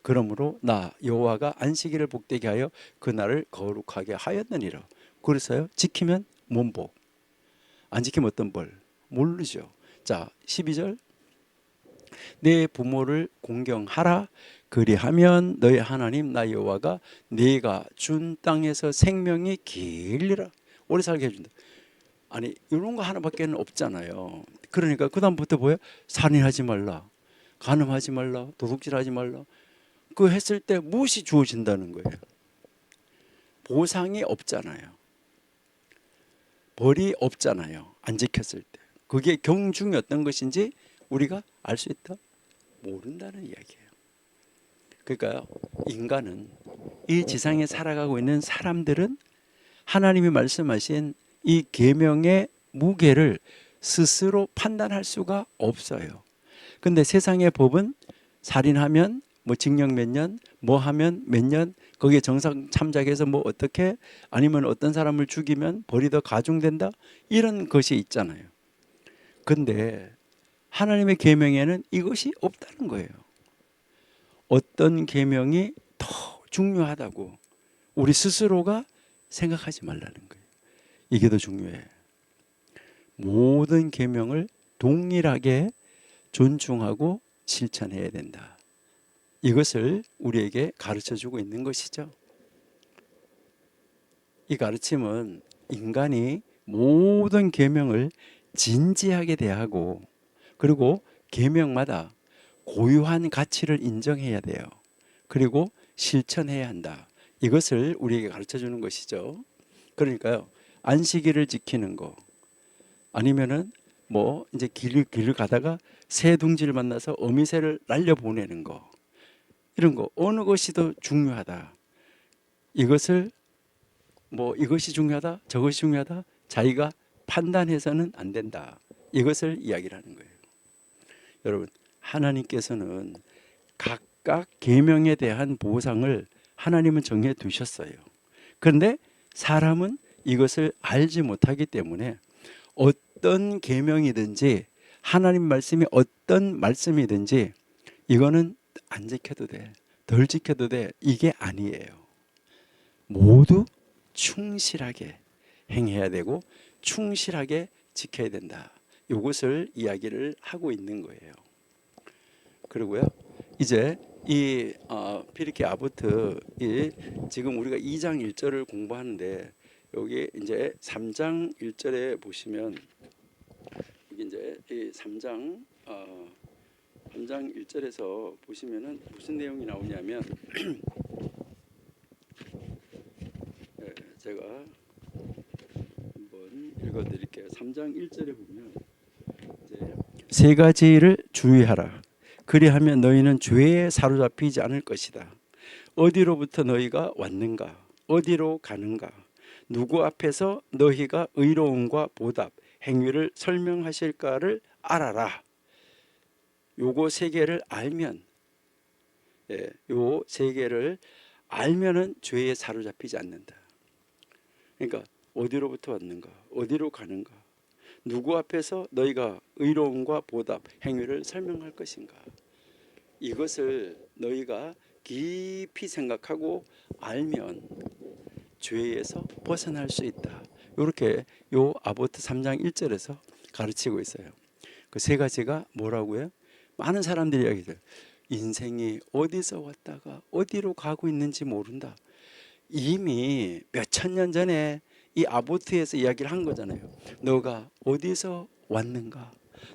그러므로 나 여호와가 안식일을 복되게 하여 그날을 거룩하게 하였느니라. 그래서요, 지키면 뭔 복? 안 지키면 어떤 벌? 모르죠. 자, 12절. 내 부모를 공경하라. 그리하면 너의 하나님 나 여호와가 네가 준 땅에서 생명이 길리라. 오래 살게 해준다. 아니 이런 거 하나밖에는 없잖아요. 그러니까 그 다음부터 뭐예요? 살인하지 말라, 간음하지 말라, 도둑질하지 말라. 그 했을 때 무엇이 주어진다는 거예요? 보상이 없잖아요. 벌이 없잖아요. 안 지켰을 때. 그게 경중이 어떤 것인지 우리가 알 수 있다? 모른다는 이야기예요. 그러니까 인간은 이 지상에 살아가고 있는 사람들은 하나님이 말씀하신 이 계명의 무게를 스스로 판단할 수가 없어요. 근데 세상의 법은 살인하면 뭐 징역 몇 년, 뭐 하면 몇 년, 거기에 정상 참작해서 뭐 어떻게, 아니면 어떤 사람을 죽이면 벌이 더 가중된다, 이런 것이 있잖아요. 근데 하나님의 계명에는 이것이 없다는 거예요. 어떤 계명이 더 중요하다고 우리 스스로가 생각하지 말라는 거예요. 이게 더 중요해. 모든 계명을 동일하게 존중하고 실천해야 된다. 이것을 우리에게 가르쳐주고 있는 것이죠. 이 가르침은 인간이 모든 계명을 진지하게 대하고, 그리고 계명마다 고유한 가치를 인정해야 돼요. 그리고 실천해야 한다. 이것을 우리에게 가르쳐주는 것이죠. 그러니까요, 안식일을 지키는 거, 아니면은 뭐 이제 길을 가다가 새 둥지를 만나서 어미새를 날려 보내는 거, 이런 거 어느 것이 더 중요하다. 이것을 뭐 이것이 중요하다, 저것이 중요하다, 자기가 판단해서는 안 된다. 이것을 이야기를 하는 거예요. 여러분, 하나님께서는 각각 계명에 대한 보상을 하나님은 정해 두셨어요. 그런데 사람은 이것을 알지 못하기 때문에 어떤 계명이든지, 하나님 말씀이 어떤 말씀이든지 이거는 안 지켜도 돼, 덜 지켜도 돼, 이게 아니에요. 모두 충실하게 행해야 되고 충실하게 지켜야 된다. 이것을 이야기를 하고 있는 거예요. 그리고요, 이제 이 피리케 아보트, 지금 우리가 2장 1절을 공부하는데 여기 이제 3장 1절에 보시면, 이게 이제 이 3장 1절에서 보시면은 무슨 내용이 나오냐면 제가 한번 읽어드릴게요. 3장 1절에 보면 이제 세 가지를 주의하라. 그리하면 너희는 죄에 사로잡히지 않을 것이다. 어디로부터 너희가 왔는가? 어디로 가는가? 누구 앞에서 너희가 의로움과 보답, 행위를 설명하실까를 알아라. 요거 세 개를 알면, 요 세 개를 알면은 죄에 사로잡히지 않는다. 그러니까 어디로부터 왔는가? 어디로 가는가? 누구 앞에서 너희가 의로움과 보답, 행위를 설명할 것인가? 이것을 너희가 깊이 생각하고 알면 죄에서 벗어날 수 있다. 이렇게 요 아보트 3장 1절에서 가르치고 있어요. 그 세 가지가 뭐라고요? 많은 사람들이 이야기해요. 인생이 어디서 왔다가 어디로 가고 있는지 모른다. 이미 몇천 년 전에 이 아보트에서 이야기를 한 거잖아요. 너가 어디서 왔는가?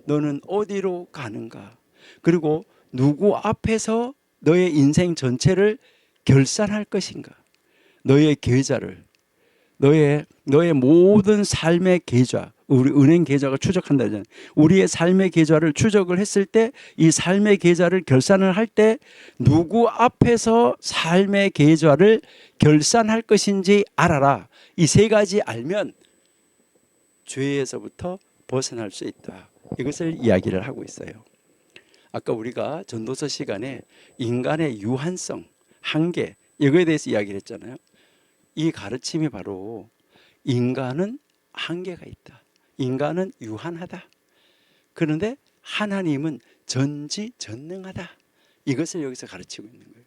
너는 어디로 가는가? 그리고 누구 앞에서 너의 인생 전체를 결산할 것인가? 너의 계좌를, 너의 모든 삶의 계좌, 우리 은행 계좌가 추적한다 하잖아요. 우리의 삶의 계좌를 추적을 했을 때, 이 삶의 계좌를 결산을 할 때 누구 앞에서 삶의 계좌를 결산할 것인지 알아라. 이 세 가지 알면 죄에서부터 벗어날 수 있다. 이것을 이야기를 하고 있어요. 아까 우리가 전도서 시간에 인간의 유한성, 한계, 이거에 대해서 이야기를 했잖아요. 이 가르침이 바로 인간은 한계가 있다. 인간은 유한하다. 그런데 하나님은 전지전능하다. 이것을 여기서 가르치고 있는 거예요.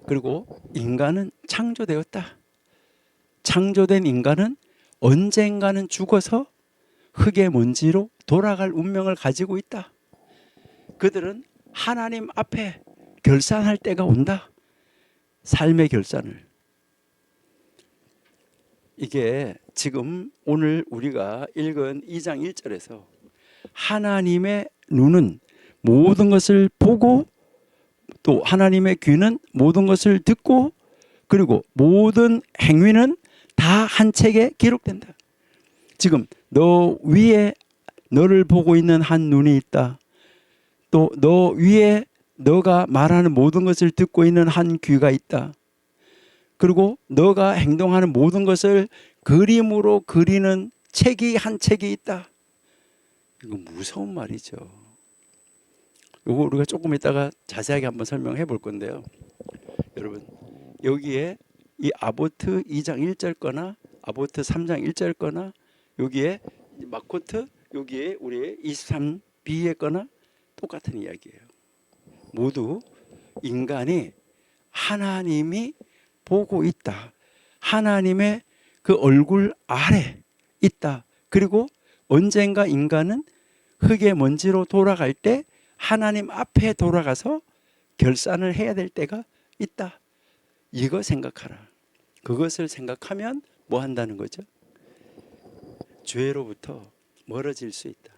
그리고 인간은 창조되었다. 창조된 인간은 언젠가는 죽어서 흙의 먼지로 돌아갈 운명을 가지고 있다. 그들은 하나님 앞에 결산할 때가 온다. 삶의 결산을. 이게 지금 오늘 우리가 읽은 2장 1절에서 하나님의 눈은 모든 것을 보고 또 하나님의 귀는 모든 것을 듣고 그리고 모든 행위는 다 한 책에 기록된다. 지금 너 위에 너를 보고 있는 한 눈이 있다. 또 너 위에 너가 말하는 모든 것을 듣고 있는 한 귀가 있다. 그리고 너가 행동하는 모든 것을 그림으로 그리는 책이 한 책이 있다. 이거 무서운 말이죠. 이거 우리가 조금 이따가 자세하게 한번 설명해 볼 건데요. 여러분 여기에 이 아보트 2장 1절 거나 아보트 3장 1절 거나 여기에 마코트 여기에 우리 23b의 거나 똑같은 이야기예요. 모두 인간이 하나님이 보고 있다. 하나님의 그 얼굴 아래 있다. 그리고 언젠가 인간은 흙의 먼지로 돌아갈 때 하나님 앞에 돌아가서 결산을 해야 될 때가 있다. 이거 생각하라. 그것을 생각하면 뭐 한다는 거죠? 죄로부터 멀어질 수 있다.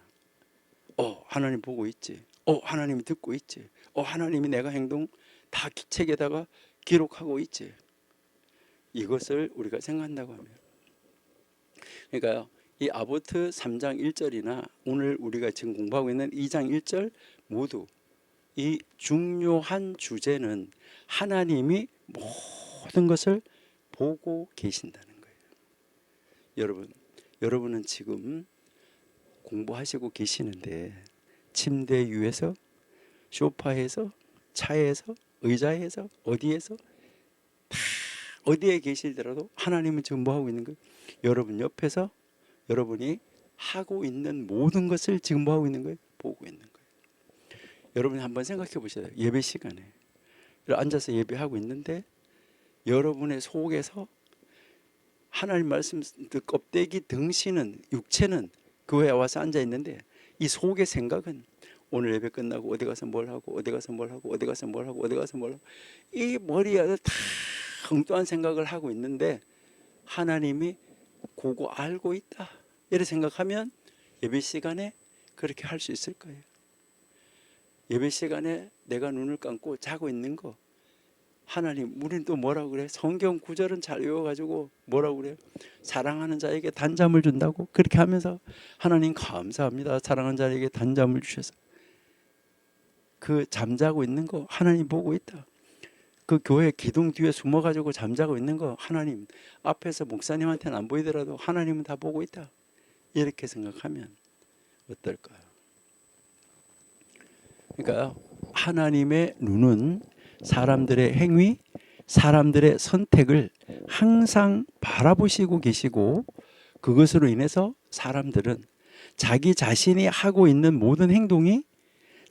하나님 보고 있지. 하나님이 듣고 있지. 하나님이 내가 행동 다 책에다가 기록하고 있지. 이것을 우리가 생각한다고 하면, 그러니까 이 아보트 3장 1절이나 오늘 우리가 지금 공부하고 있는 2장 1절 모두 이 중요한 주제는 하나님이 모든 것을 보고 계신다는 거예요. 여러분은 지금 공부하시고 계시는데 침대 위에서, 소파에서, 차에서, 의자에서, 어디에서 다 어디에 계실더라도 하나님은 지금 뭐 하고 있는 거예요? 여러분 옆에서 여러분이 하고 있는 모든 것을 지금 뭐 하고 있는 거예요? 보고 있는 거예요. 여러분이 한번 생각해 보세요. 예배 시간에 앉아서 예배하고 있는데 여러분의 속에서 하나님 말씀 껍데기 등신은 육체는 교회에 와서 앉아 있는데 이 속의 생각은 오늘 예배 끝나고 어디 가서 뭘 하고 어디 가서 뭘 하고 어디 가서 뭘 하고 어디 가서 뭘 하고 이 머리에 다 엉뚱한 생각을 하고 있는데 하나님이 그거 알고 있다. 이렇게 생각하면 예배 시간에 그렇게 할 수 있을 거예요. 예배 시간에 내가 눈을 감고 자고 있는 거 하나님, 우리는 또 뭐라고 그래? 성경 구절은 잘 외워가지고 뭐라고 그래요? 사랑하는 자에게 단잠을 준다고 그렇게 하면서 하나님 감사합니다. 사랑하는 자에게 단잠을 주셔서 그 잠자고 있는 거 하나님 보고 있다. 그 교회 기둥 뒤에 숨어가지고 잠자고 있는 거 하나님 앞에서 목사님한테는 안 보이더라도 하나님은 다 보고 있다. 이렇게 생각하면 어떨까요? 그러니까 하나님의 눈은 사람들의 행위, 사람들의 선택을 항상 바라보시고 계시고, 그것으로 인해서 사람들은 자기 자신이 하고 있는 모든 행동이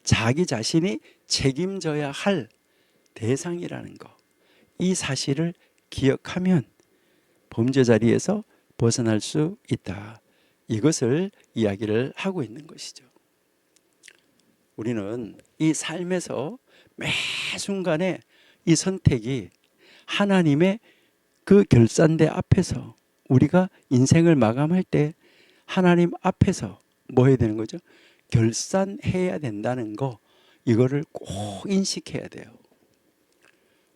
자기 자신이 책임져야 할 대상이라는 것, 이 사실을 기억하면 범죄 자리에서 벗어날 수 있다. 이것을 이야기를 하고 있는 것이죠. 우리는 이 삶에서 매 순간에 이 선택이 하나님의 그 결산대 앞에서, 우리가 인생을 마감할 때 하나님 앞에서 뭐 해야 되는 거죠? 결산해야 된다는 거, 이거를 꼭 인식해야 돼요.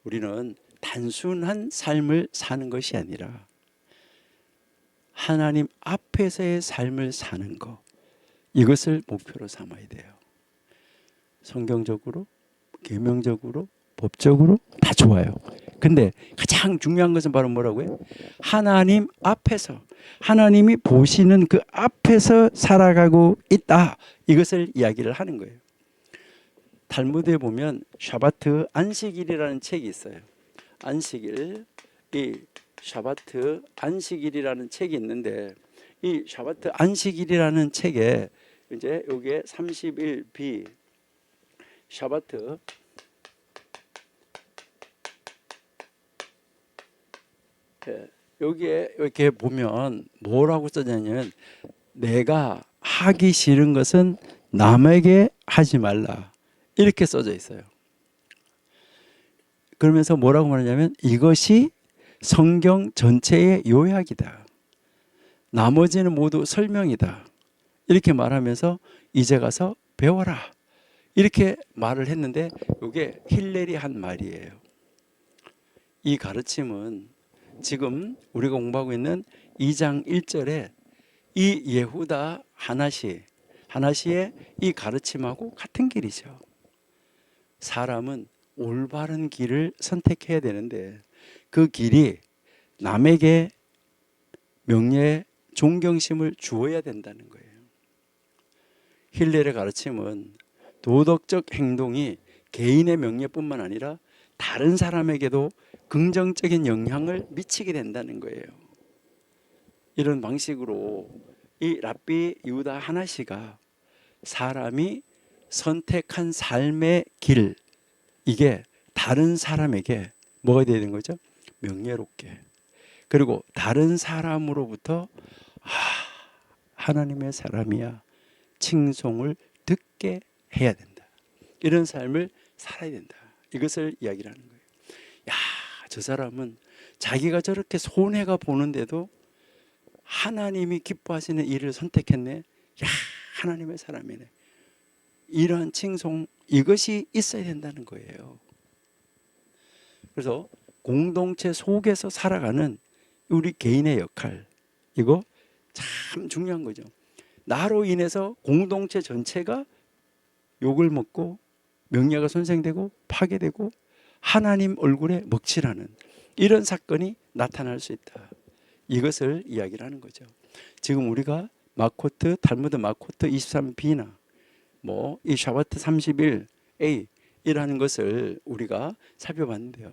우리는 단순한 삶을 사는 것이 아니라 하나님 앞에서의 삶을 사는 것, 이것을 목표로 삼아야 돼요. 성경적으로, 계명적으로, 법적으로 다 좋아요. 근데 가장 중요한 것은 바로 뭐라고요? 하나님 앞에서, 하나님이 보시는 그 앞에서 살아가고 있다. 이것을 이야기를 하는 거예요. 탈무드에 보면 샤바트 안식일이라는 책이 있어요. 안식일, 이 샤바트 안식일이라는 책이 있는데, 이 샤바트 안식일이라는 책에 이제 여기에 31b 샤바트, 여기에 이렇게 보면 뭐라고 써졌냐면, 내가 하기 싫은 것은 남에게 하지 말라, 이렇게 써져 있어요. 그러면서 뭐라고 말하냐면, 이것이 성경 전체의 요약이다, 나머지는 모두 설명이다, 이렇게 말하면서 이제 가서 배워라, 이렇게 말을 했는데, 이게 힐렐이 한 말이에요. 이 가르침은 지금 우리가 공부하고 있는 2장 1절에 이 예후다 하나시의 이 가르침하고 같은 길이죠. 사람은 올바른 길을 선택해야 되는데, 그 길이 남에게 명예에 존경심을 주어야 된다는 거예요. 힐렐의 가르침은 도덕적 행동이 개인의 명예뿐만 아니라 다른 사람에게도 긍정적인 영향을 미치게 된다는 거예요. 이런 방식으로 이 랍비 유다 하나시가 사람이 선택한 삶의 길, 이게 다른 사람에게 뭐가 되는 거죠? 명예롭게, 그리고 다른 사람으로부터 하나님의 사람이야 칭송을 듣게 해야 된다. 이런 삶을 살아야 된다. 이것을 이야기를 하는 거예요. 야, 저 사람은 자기가 저렇게 손해가 보는데도 하나님이 기뻐하시는 일을 선택했네. 야, 하나님의 사람이네. 이러한 칭송, 이것이 있어야 된다는 거예요. 그래서 공동체 속에서 살아가는 우리 개인의 역할, 이거 참 중요한 거죠. 나로 인해서 공동체 전체가 욕을 먹고 명예가 손상되고 파괴되고 하나님 얼굴에 먹칠하는 이런 사건이 나타날 수 있다. 이것을 이야기를 하는 거죠. 지금 우리가 마코트, 탈무드 마코트 23b나 뭐 이 샤바트 31a 이라는 것을 우리가 살펴봤는데요.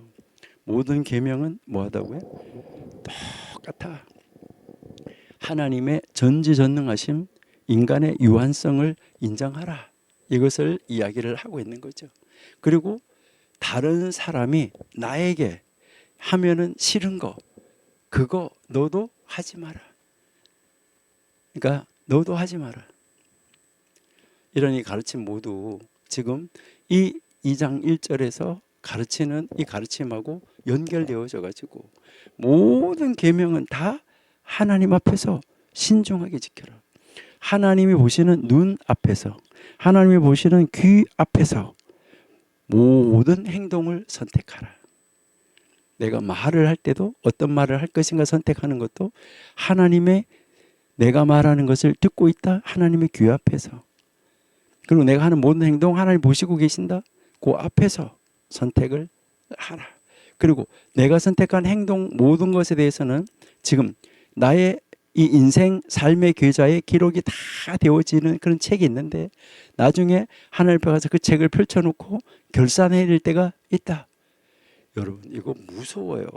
모든 계명은 뭐하다고요? 똑같아. 하나님의 전지전능하심, 인간의 유한성을 인정하라. 이것을 이야기를 하고 있는 거죠. 그리고 다른 사람이 나에게 하면은 싫은 거, 그거 너도 하지 마라. 그러니까 너도 하지 마라. 이런 이 가르침 모두 지금 이 2장 1절에서 가르치는 이 가르침하고 연결되어져 가지고 모든 계명은 다 하나님 앞에서 신중하게 지켜라. 하나님이 보시는 눈 앞에서, 하나님이 보시는 귀 앞에서 모든 행동을 선택하라. 내가 말을 할 때도 어떤 말을 할 것인가 선택하는 것도 하나님의, 내가 말하는 것을 듣고 있다 하나님의 귀 앞에서, 그리고 내가 하는 모든 행동 하나님 보시고 계신다. 그 앞에서 선택을 하라. 그리고 내가 선택한 행동 모든 것에 대해서는 지금 나의 이 인생 삶의 계좌에 기록이 다 되어지는 그런 책이 있는데 나중에 하늘 앞에 가서 그 책을 펼쳐놓고 결산해야 될 때가 있다. 여러분 이거 무서워요.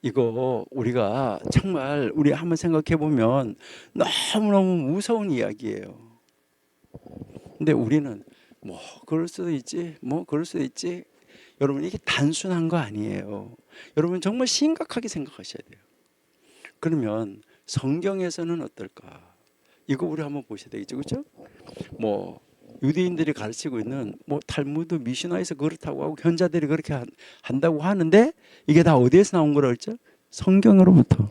이거 우리가 정말 우리 한번 생각해 보면 너무너무 무서운 이야기예요. 근데 우리는 뭐 그럴 수도 있지, 뭐 그럴 수도 있지. 여러분 이게 단순한 거 아니에요. 여러분 정말 심각하게 생각하셔야 돼요. 그러면 성경에서는 어떨까? 이거 우리 한번 보셔야 되겠죠, 그렇죠? 뭐 유대인들이 가르치고 있는 뭐 탈무드 미시나에서 그렇다고 하고 현자들이 그렇게 한다고 하는데 이게 다 어디에서 나온 거라 그랬죠? 성경으로부터.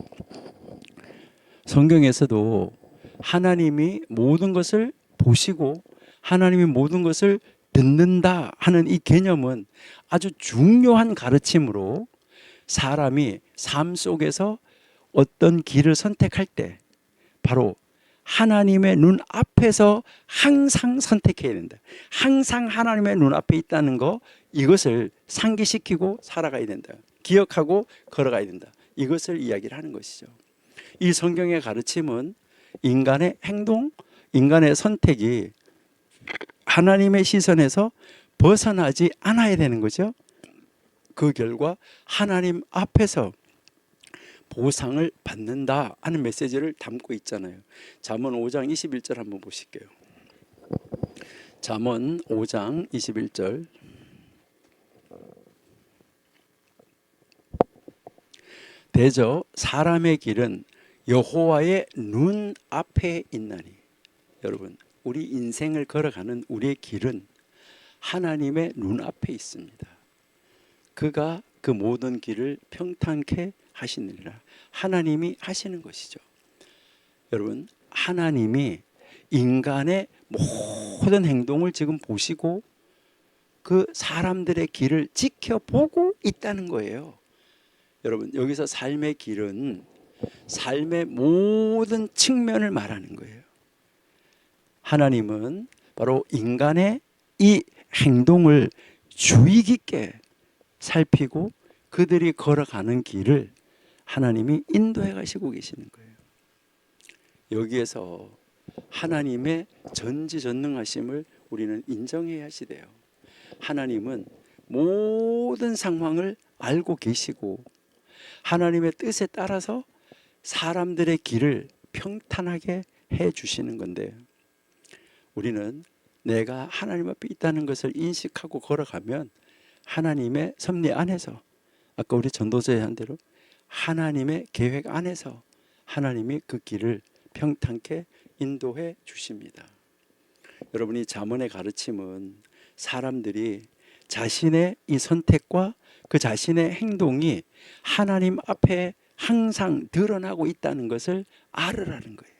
성경에서도 하나님이 모든 것을 보시고 하나님이 모든 것을 듣는다 하는 이 개념은 아주 중요한 가르침으로 사람이 삶 속에서 어떤 길을 선택할 때 바로 하나님의 눈 앞에서 항상 선택해야 된다. 항상 하나님의 눈 앞에 있다는 거, 이것을 상기시키고 살아가야 된다. 기억하고 걸어가야 된다. 이것을 이야기를 하는 것이죠. 이 성경의 가르침은 인간의 행동, 인간의 선택이 하나님의 시선에서 벗어나지 않아야 되는 거죠. 그 결과 하나님 앞에서 보상을 받는다 하는 메시지를 담고 있잖아요. 잠언 5장 21절 한번 보실게요. 잠언 5장 21절. 대저 사람의 길은 여호와의 눈 앞에 있나니. 여러분, 우리 인생을 걸어가는 우리의 길은 하나님의 눈 앞에 있습니다. 그가 그 모든 길을 평탄케 하시느니라. 하나님이 하시는 것이죠. 여러분, 하나님이 인간의 모든 행동을 지금 보시고 그 사람들의 길을 지켜보고 있다는 거예요. 여러분, 여기서 삶의 길은 삶의 모든 측면을 말하는 거예요. 하나님은 바로 인간의 이 행동을 주의 깊게 살피고 그들이 걸어가는 길을 하나님이 인도해 가시고 계시는 거예요. 여기에서 하나님의 전지전능하심을 우리는 인정해야 하시대요. 하나님은 모든 상황을 알고 계시고 하나님의 뜻에 따라서 사람들의 길을 평탄하게 해 주시는 건데, 우리는 내가 하나님 앞에 있다는 것을 인식하고 걸어가면 하나님의 섭리 안에서, 아까 우리 전도자의 한 대로 하나님의 계획 안에서 하나님이 그 길을 평탄케 인도해 주십니다. 여러분이 잠언의 가르침은 사람들이 자신의 이 선택과 그 자신의 행동이 하나님 앞에 항상 드러나고 있다는 것을 알으라는 거예요.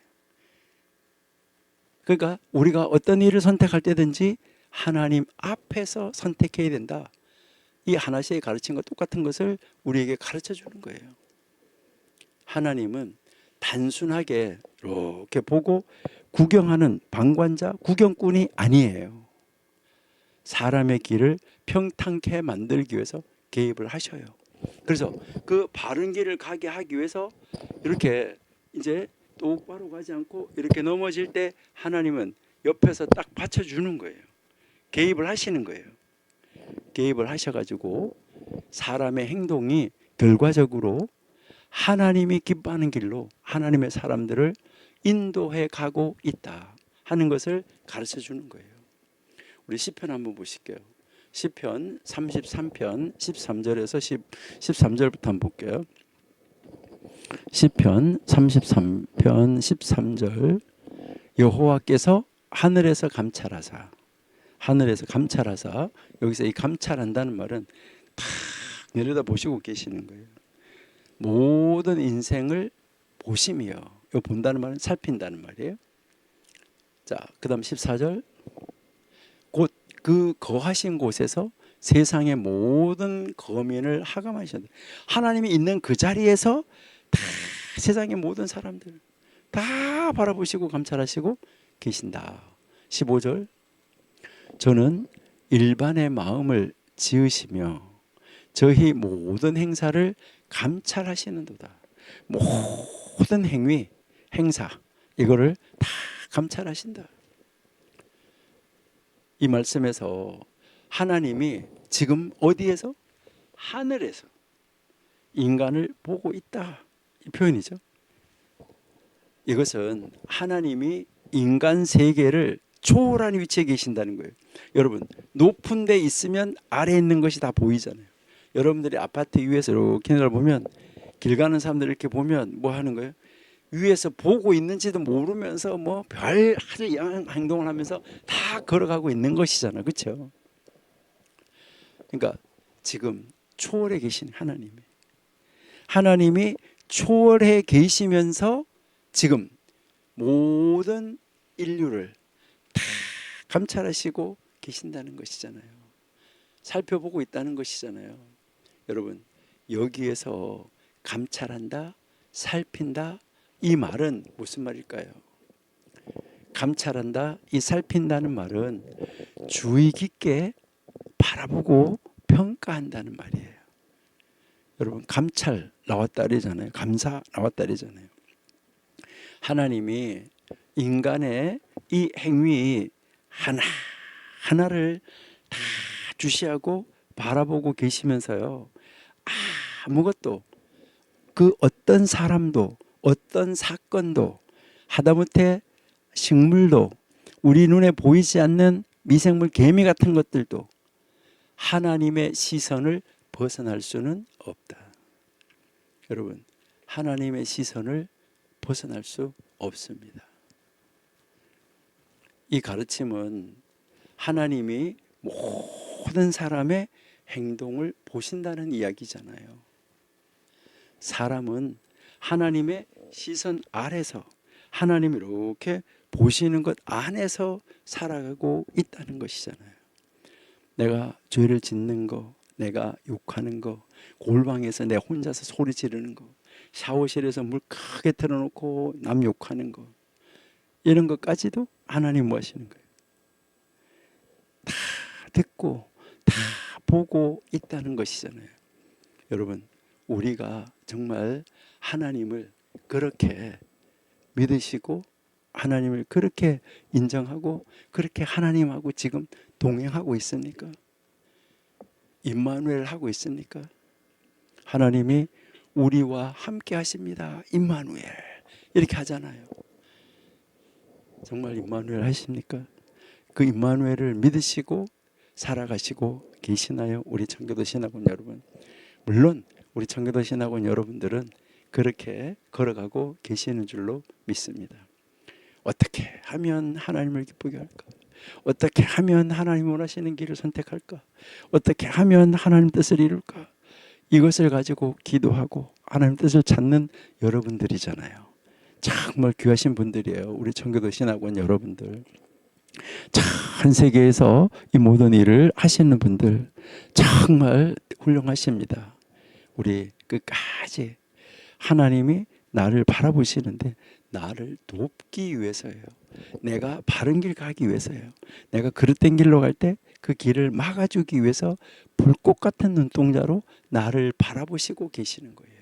그러니까 우리가 어떤 일을 선택할 때든지 하나님 앞에서 선택해야 된다. 이 하나씩의 가르침과 똑같은 것을 우리에게 가르쳐 주는 거예요. 하나님은 단순하게 이렇게 보고 구경하는 방관자, 구경꾼이 아니에요. 사람의 길을 평탄케 만들기 위해서 개입을 하셔요. 그래서 그 바른 길을 가게 하기 위해서 이렇게 이제 똑바로 가지 않고 이렇게 넘어질 때 하나님은 옆에서 딱 받쳐주는 거예요. 개입을 하시는 거예요. 개입을 하셔가지고 사람의 행동이 결과적으로 하나님이 기뻐하는 길로 하나님의 사람들을 인도해 가고 있다 하는 것을 가르쳐 주는 거예요. 우리 시편 한번 보실게요. 시편 33편 13절에서 13절부터 한번 볼게요. 시편 33편 13절. 여호와께서 하늘에서 감찰하사. 하늘에서 감찰하사. 여기서 이 감찰한다는 말은 탁 내려다 보시고 계시는 거예요. 모든 인생을 보심이요. 이 본다는 말은 살핀다는 말이에요. 자, 그다음 14절. 곧 그 거하신 곳에서 세상의 모든 거민을 하감하셨다. 하나님이 있는 그 자리에서 다 세상의 모든 사람들 다 바라보시고 감찰하시고 계신다. 15절 저는 일반의 마음을 지으시며 저희 모든 행사를 감찰하시는도다. 모든 행위, 행사 이거를 다 감찰하신다. 이 말씀에서 하나님이 지금 어디에서? 하늘에서 인간을 보고 있다. 이 표현이죠. 이것은 하나님이 인간 세계를 초월한 위치에 계신다는 거예요. 여러분, 높은 데 있으면 아래에 있는 것이 다 보이잖아요. 여러분들이 아파트 위에서 이렇게 내려보면 길 가는 사람들 이렇게 보면 뭐 하는 거예요? 위에서 보고 있는지도 모르면서 뭐 별 아주 이상한 행동을 하면서 다 걸어가고 있는 것이잖아요. 그렇죠? 그러니까 지금 초월해 계신 하나님이 초월해 계시면서 지금 모든 인류를 다 감찰하시고 계신다는 것이잖아요. 살펴보고 있다는 것이잖아요. 여러분, 여기에서 감찰한다, 살핀다, 이 말은 무슨 말일까요? 감찰한다, 이 살핀다는 말은 주의 깊게 바라보고 평가한다는 말이에요. 여러분, 감찰 나왔다 그러잖아요. 감사 나왔다 그러잖아요. 하나님이 인간의 이 행위 하나하나를 다 주시하고 바라보고 계시면서요, 아무것도 그 어떤 사람도 어떤 사건도 하다못해 식물도 우리 눈에 보이지 않는 미생물 개미 같은 것들도 하나님의 시선을 벗어날 수는 없다. 여러분, 하나님의 시선을 벗어날 수 없습니다. 이 가르침은 하나님이 모든 사람의 행동을 보신다는 이야기잖아요. 사람은 하나님의 시선 아래서 하나님이 이렇게 보시는 것 안에서 살아가고 있다는 것이잖아요. 내가 죄를 짓는 거, 내가 욕하는 거, 골방에서 내 혼자서 소리 지르는 거, 샤워실에서 물 크게 틀어놓고 남 욕하는 거, 이런 것까지도 하나님 뭐 하시는 거예요? 다 듣고 다 보고 있다는 것이잖아요. 여러분, 우리가 정말 하나님을 그렇게 믿으시고 하나님을 그렇게 인정하고 그렇게 하나님하고 지금 동행하고 있습니까? 임마누엘 하고 있습니까? 하나님이 우리와 함께 하십니다. 임마누엘 이렇게 하잖아요. 정말 임마누엘 하십니까? 그 임마누엘을 믿으시고 살아가시고 계시나요? 우리 청교도 신학원 여러분. 물론 우리 청교도 신학원 여러분들은 그렇게 걸어가고 계시는 줄로 믿습니다. 어떻게 하면 하나님을 기쁘게 할까? 어떻게 하면 하나님 원하시는 길을 선택할까? 어떻게 하면 하나님 뜻을 이룰까? 이것을 가지고 기도하고 하나님 뜻을 찾는 여러분들이잖아요. 정말 귀하신 분들이에요. 우리 청교도 신학원 여러분들. 전 세계에서 이 모든 일을 하시는 분들 정말 훌륭하십니다. 우리 끝까지 하나님이 나를 바라보시는데 나를 돕기 위해서예요. 내가 바른 길 가기 위해서예요. 내가 그릇된 길로 갈 때 그 길을 막아주기 위해서 불꽃 같은 눈동자로 나를 바라보시고 계시는 거예요.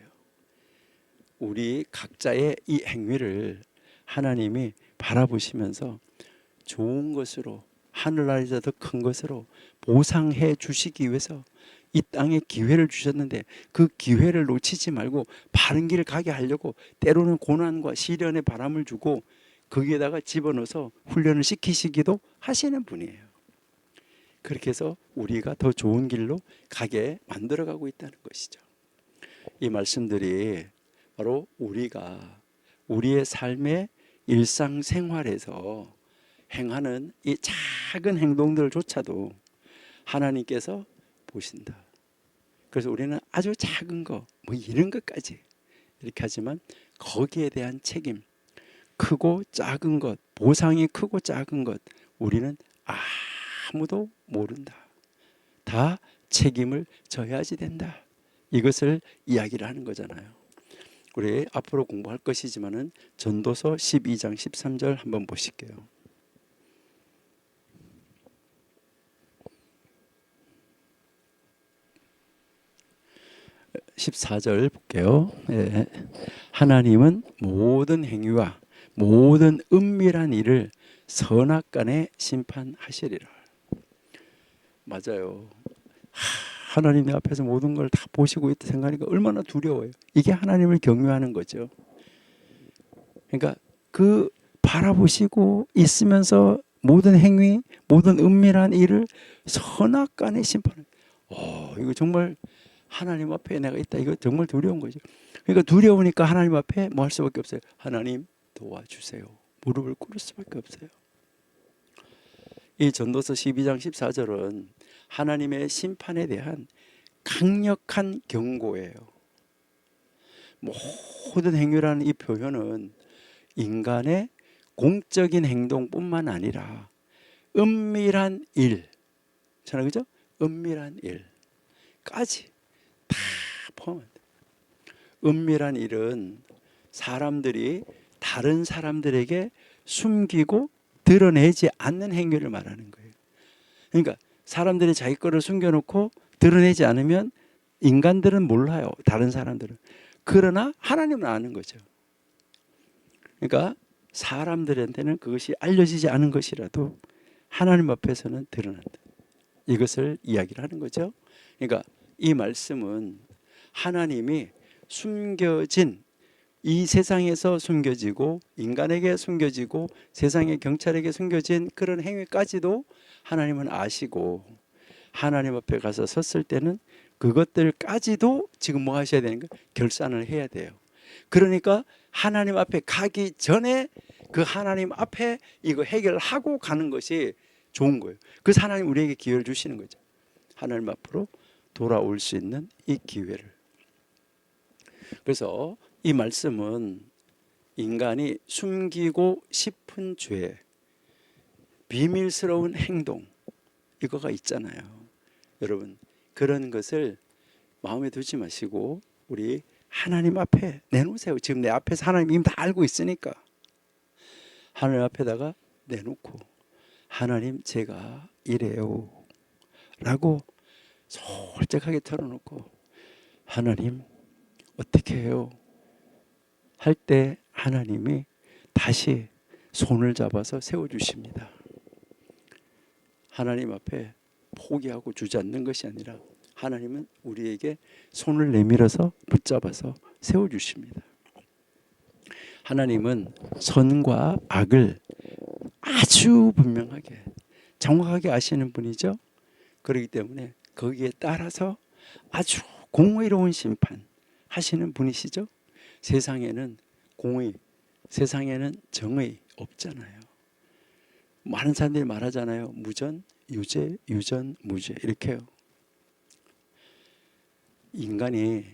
우리 각자의 이 행위를 하나님이 바라보시면서 좋은 것으로 하늘나라에서 더 큰 것으로 보상해 주시기 위해서 이 땅에 기회를 주셨는데 그 기회를 놓치지 말고 바른 길을 가게 하려고 때로는 고난과 시련의 바람을 주고 거기에다가 집어넣어서 훈련을 시키시기도 하시는 분이에요. 그렇게 해서 우리가 더 좋은 길로 가게 만들어가고 있다는 것이죠. 이 말씀들이 바로 우리가 우리의 삶의 일상생활에서 행하는 이 작은 행동들조차도 하나님께서 보신다. 그래서 우리는 아주 작은 거, 뭐 이런 것까지 이렇게 하지만 거기에 대한 책임, 크고 작은 것, 보상이 크고 작은 것, 우리는 아무도 모른다. 다 책임을 져야지 된다. 이것을 이야기를 하는 거잖아요. 우리 앞으로 공부할 것이지만은 전도서 12장 13절 한번 보실게요. 14절 볼게요. 예. 하나님은 모든 행위와 모든 은밀한 일을 선악간에 심판하시리라. 맞아요. 하나님 내 앞에서 모든 걸 다 보시고 있다 생각하니까 얼마나 두려워요. 이게 하나님을 경외하는 거죠. 그러니까 그 바라보시고 있으면서 모든 행위, 모든 은밀한 일을 선악간에 심판을. 이거 정말 하나님 앞에 내가 있다. 이거 정말 두려운 거죠. 그러니까 두려우니까 하나님 앞에 뭐 할 수밖에 없어요. 하나님 도와주세요. 무릎을 꿇을 수밖에 없어요. 이 전도서 12장 14절은 하나님의 심판에 대한 강력한 경고예요. 모든 행위라는 이 표현은 인간의 공적인 행동뿐만 아니라 은밀한 일, 그죠? 은밀한 일까지 다 포함한다. 은밀한 일은 사람들이 다른 사람들에게 숨기고 드러내지 않는 행위를 말하는 거예요. 그러니까 사람들이 자기 거를 숨겨놓고 드러내지 않으면 인간들은 몰라요. 다른 사람들은. 그러나 하나님은 아는 거죠. 그러니까 사람들한테는 그것이 알려지지 않은 것이라도 하나님 앞에서는 드러난다. 이것을 이야기를 하는 거죠. 그러니까 이 말씀은 하나님이 숨겨진, 이 세상에서 숨겨지고 인간에게 숨겨지고 세상의 경찰에게 숨겨진 그런 행위까지도 하나님은 아시고 하나님 앞에 가서 섰을 때는 그것들까지도 지금 뭐 하셔야 되는 거예요? 결산을 해야 돼요. 그러니까 하나님 앞에 가기 전에 그 하나님 앞에 이거 해결하고 가는 것이 좋은 거예요. 그래서 하나님 우리에게 기회를 주시는 거죠. 하나님 앞으로 돌아올 수 있는 이 기회를. 그래서 이 말씀은 인간이 숨기고 싶은 죄, 비밀스러운 행동, 이거가 있잖아요. 여러분, 그런 것을 마음에 두지 마시고 우리 하나님 앞에 내놓으세요. 지금 내 앞에서 하나님 이미 다 알고 있으니까 하나님 앞에다가 내놓고, 하나님 제가 이래요 라고 솔직하게 털어놓고, 하나님 어떻게 해요 할 때 하나님이 다시 손을 잡아서 세워주십니다. 하나님 앞에 포기하고 주저앉는 것이 아니라 하나님은 우리에게 손을 내밀어서 붙잡아서 세워주십니다. 하나님은 선과 악을 아주 분명하게 정확하게 아시는 분이죠. 그렇기 때문에 거기에 따라서 아주 공의로운 심판 하시는 분이시죠. 세상에는 공의, 세상에는 정의 없잖아요. 많은 사람들이 말하잖아요. 무전, 유죄, 유전, 무죄 이렇게요. 인간이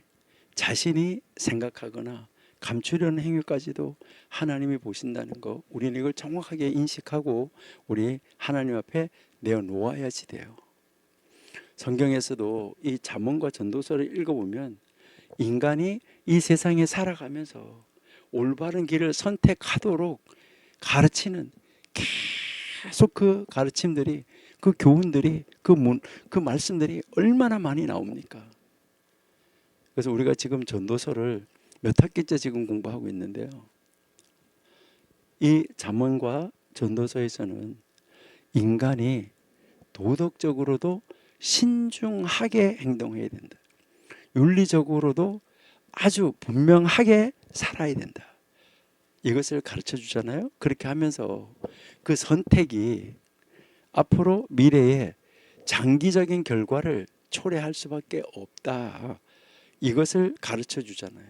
자신이 생각하거나 감추려는 행위까지도 하나님이 보신다는 거, 우리는 이걸 정확하게 인식하고 우리 하나님 앞에 내어놓아야지 돼요. 성경에서도 이 잠언과 전도서를 읽어보면 인간이 이 세상에 살아가면서 올바른 길을 선택하도록 가르치는 계속 그 가르침들이, 그 교훈들이, 그 말씀들이 얼마나 많이 나옵니까? 그래서 우리가 지금 전도서를 몇 학기째 지금 공부하고 있는데요. 이 잠언과 전도서에서는 인간이 도덕적으로도 신중하게 행동해야 된다. 윤리적으로도 아주 분명하게 살아야 된다. 이것을 가르쳐 주잖아요. 그렇게 하면서 그 선택이 앞으로 미래에 장기적인 결과를 초래할 수밖에 없다. 이것을 가르쳐 주잖아요.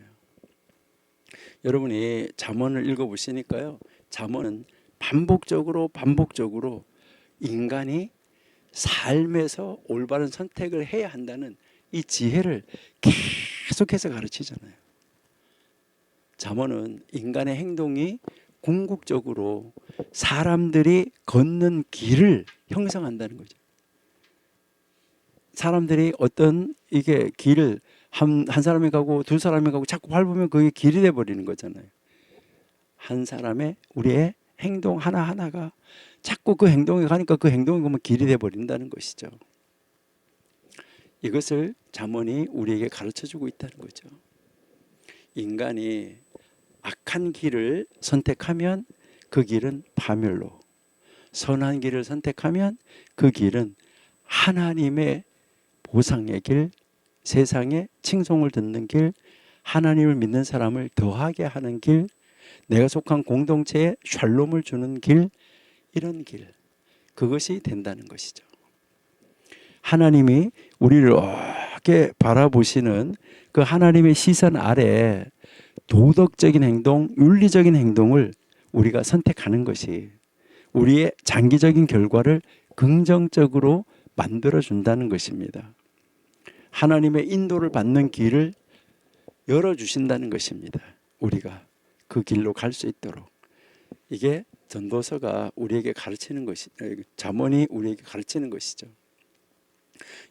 여러분이 잠언을 읽어보시니까요. 잠언은 반복적으로 인간이 삶에서 올바른 선택을 해야 한다는 이 지혜를 계속해서 가르치잖아요. 잠언은 인간의 행동이 궁극적으로 사람들이 걷는 길을 형성한다는 거죠. 사람들이 어떤 이게 길을 한 사람이 가고 두 사람이 가고 자꾸 밟으면 그게 길이 돼버리는 거잖아요. 한 사람의 우리의 행동 하나하나가 자꾸 그 행동에 가니까 그 행동이 그러면 길이 돼버린다는 것이죠. 이것을 잠언이 우리에게 가르쳐주고 있다는 거죠. 인간이 악한 길을 선택하면 그 길은 파멸로, 선한 길을 선택하면 그 길은 하나님의 보상의 길, 세상의 칭송을 듣는 길, 하나님을 믿는 사람을 더하게 하는 길, 내가 속한 공동체에 샬롬을 주는 길, 이런 길, 그것이 된다는 것이죠. 하나님이 우리를 이렇게 바라보시는 그 하나님의 시선 아래 도덕적인 행동, 윤리적인 행동을 우리가 선택하는 것이 우리의 장기적인 결과를 긍정적으로 만들어준다는 것입니다. 하나님의 인도를 받는 길을 열어주신다는 것입니다. 우리가 그 길로 갈 수 있도록. 이게 전도서가 우리에게 가르치는 것이, 잠언이 우리에게 가르치는 것이죠.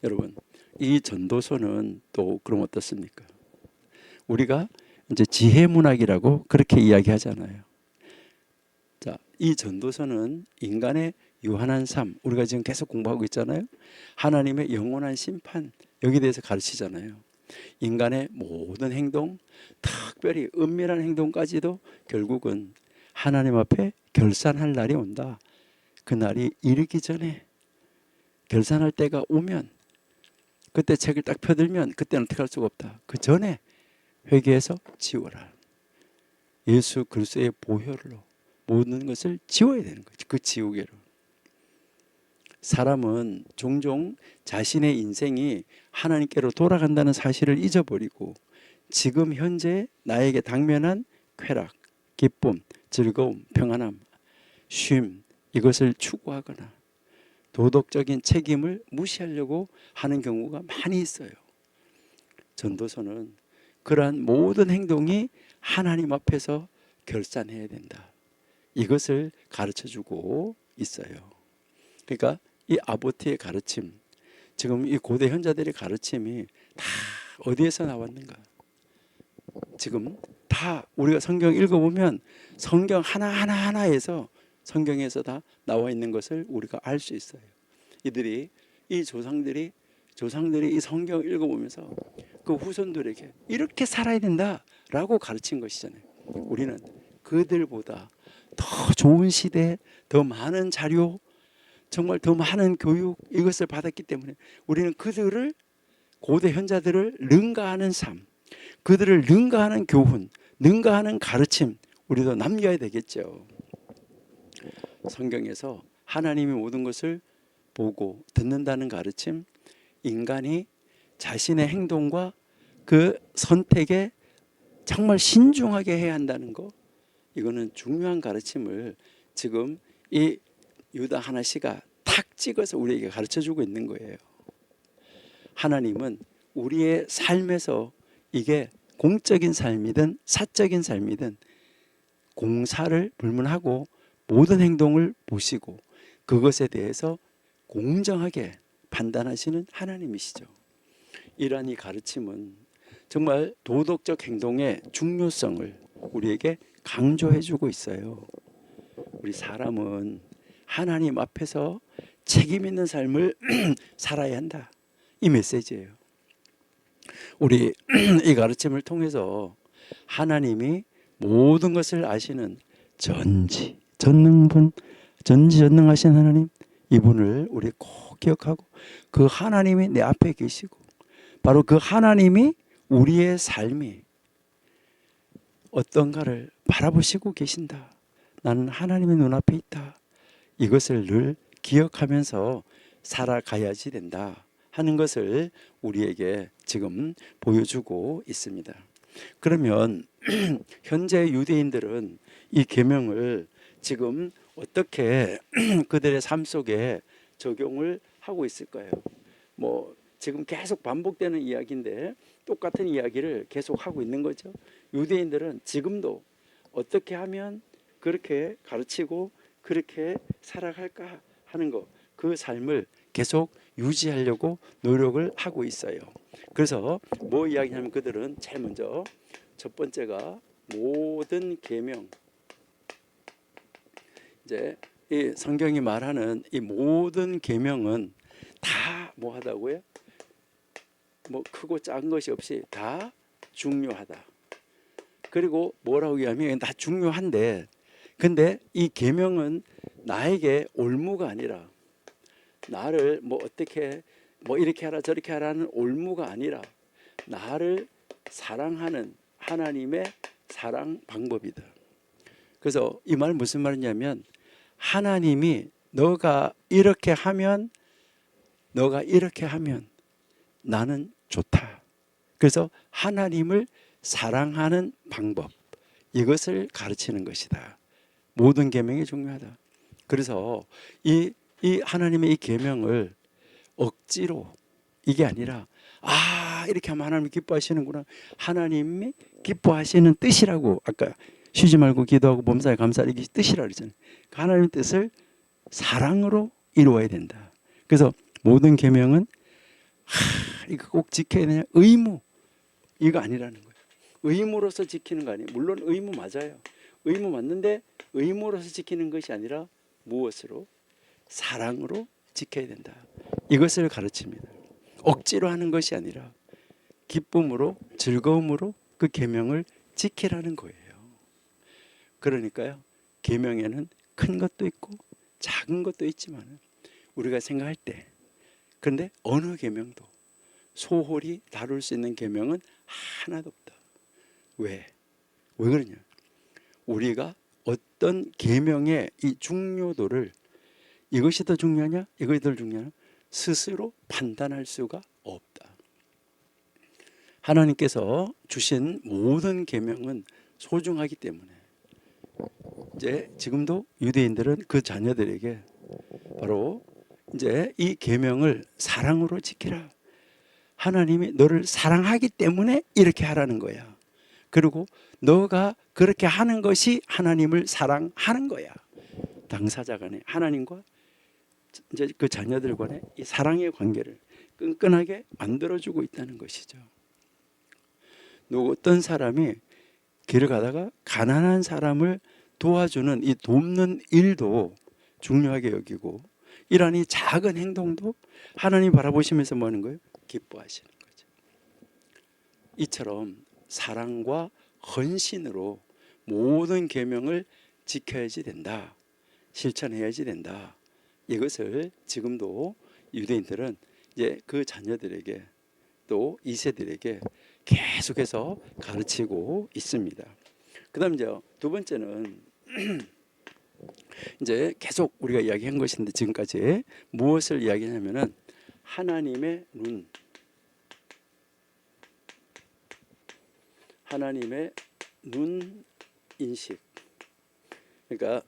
여러분, 이 전도서는 또 그럼 어떻습니까? 우리가 이제 지혜문학이라고 그렇게 이야기하잖아요. 자, 이 전도서는 인간의 유한한 삶, 우리가 지금 계속 공부하고 있잖아요. 하나님의 영원한 심판, 여기에 대해서 가르치잖아요. 인간의 모든 행동, 특별히 은밀한 행동까지도 결국은 하나님 앞에 결산할 날이 온다. 그 날이 이르기 전에, 결산할 때가 오면, 그때 책을 딱 펴들면 그때는 어떻게 할 수가 없다. 그 전에 회개해서 지워라. 예수 그리스도의 보혈로 모든 것을 지워야 되는 거죠. 그 지우개로. 사람은 종종 자신의 인생이 하나님께로 돌아간다는 사실을 잊어버리고 지금 현재 나에게 당면한 쾌락, 기쁨, 즐거움, 평안함, 쉼, 이것을 추구하거나 도덕적인 책임을 무시하려고 하는 경우가 많이 있어요. 전도서는 그러한 모든 행동이 하나님 앞에서 결산해야 된다. 이것을 가르쳐주고 있어요. 그러니까 이 아보트의 가르침, 지금 이 고대 현자들의 가르침이 다 어디에서 나왔는가? 지금 다 우리가 성경 읽어보면 성경 하나하나에서 성경에서 다 나와 있는 것을 우리가 알 수 있어요. 이 조상들이 이 성경 읽어보면서 그 후손들에게 이렇게 살아야 된다라고 가르친 것이잖아요. 우리는 그들보다 더 좋은 시대, 더 많은 자료, 정말 더 많은 교육, 이것을 받았기 때문에 우리는 그들을, 고대 현자들을 능가하는 삶, 그들을 능가하는 교훈, 능가하는 가르침, 우리도 남겨야 되겠죠. 성경에서 하나님이 모든 것을 보고 듣는다는 가르침, 인간이 자신의 행동과 그 선택에 정말 신중하게 해야 한다는 거, 이거는 중요한 가르침을 지금 이 유다 하나씨가 탁 찍어서 우리에게 가르쳐주고 있는 거예요. 하나님은 우리의 삶에서 이게 공적인 삶이든 사적인 삶이든 공사를 불문하고 모든 행동을 보시고 그것에 대해서 공정하게 판단하시는 하나님이시죠. 이러한 이 가르침은 정말 도덕적 행동의 중요성을 우리에게 강조해주고 있어요. 우리 사람은 하나님 앞에서 책임 있는 삶을 살아야 한다. 이 메시지예요. 우리 이 가르침을 통해서 하나님이 모든 것을 아시는 전지전능하신 하나님, 이분을 우리 꼭 기억하고 그 하나님이 내 앞에 계시고 바로 그 하나님이 우리의 삶이 어떤가를 바라보시고 계신다. 나는 하나님의 눈앞에 있다. 이것을 늘 기억하면서 살아가야지 된다 하는 것을 우리에게 지금 보여주고 있습니다. 그러면 현재 유대인들은 이 계명을 지금 어떻게 그들의 삶 속에 적용을 하고 있을까요? 뭐 지금 계속 반복되는 이야기인데 똑같은 이야기를 계속 하고 있는 거죠. 유대인들은 지금도 어떻게 하면 그렇게 가르치고 그렇게 살아갈까 하는 거, 그 삶을 계속 유지하려고 노력을 하고 있어요. 그래서 뭐 이야기냐면 그들은 제일 먼저 첫 번째가 모든 계명, 이제 이 성경이 말하는 이 모든 계명은 다 뭐 하다고요? 뭐 크고 작은 것이 없이 다 중요하다. 그리고 뭐라고 얘기하면 다 중요한데, 근데 이 계명은 나에게 올무가 아니라, 나를 뭐 어떻게 뭐 이렇게 하라 저렇게 하라는 올무가 아니라 나를 사랑하는 하나님의 사랑 방법이다. 그래서 이 말 무슨 말이냐면, 하나님이 너가 이렇게 하면 나는 좋다. 그래서 하나님을 사랑하는 방법, 이것을 가르치는 것이다. 모든 계명이 중요하다. 그래서 이 하나님의 이 계명을 억지로, 이게 아니라 이렇게 하면 하나님 기뻐하시는구나, 하나님이 기뻐하시는 뜻이라고, 아까 쉬지 말고 기도하고 범사에 감사하는 게 뜻이라고 그랬잖아요. 하나님의 뜻을 사랑으로 이루어야 된다. 그래서 모든 계명은 이거 꼭 지켜야 되냐, 의무, 이거 아니라는 거예요. 의무로서 지키는 거 아니에요. 물론 의무 맞아요. 의무 맞는데 의무로서 지키는 것이 아니라 무엇으로? 사랑으로 지켜야 된다. 이것을 가르칩니다. 억지로 하는 것이 아니라 기쁨으로, 즐거움으로 그 계명을 지키라는 거예요. 그러니까요, 계명에는 큰 것도 있고 작은 것도 있지만 우리가 생각할 때, 그런데 어느 계명도 소홀히 다룰 수 있는 계명은 하나도 없다. 왜 그러냐? 우리가 어떤 계명의 이 중요도를, 이것이 더 중요하냐 이것이 더 중요하냐 스스로 판단할 수가 없다. 하나님께서 주신 모든 계명은 소중하기 때문에 이제 지금도 유대인들은 그 자녀들에게 바로 이제 이 계명을 사랑으로 지키라. 하나님이 너를 사랑하기 때문에 이렇게 하라는 거야. 그리고 너가 그렇게 하는 것이 하나님을 사랑하는 거야. 당사자 간에, 하나님과 이제 그 자녀들 간에 이 사랑의 관계를 끈끈하게 만들어주고 있다는 것이죠. 어떤 사람이 길을 가다가 가난한 사람을 도와주는 이 돕는 일도 중요하게 여기고, 이러한 이 작은 행동도 하나님 바라보시면서 뭐 하는 거예요? 기뻐하시는 거죠. 이처럼 사랑과 헌신으로 모든 계명을 지켜야지 된다. 실천해야지 된다. 이것을 지금도 유대인들은 이제 그 자녀들에게, 또 2세들에게 계속해서 가르치고 있습니다. 그다음 이제 두 번째는 이제 계속 우리가 이야기한 것인데, 지금까지 무엇을 이야기하냐면은 하나님의 눈, 하나님의 눈 인식. 그러니까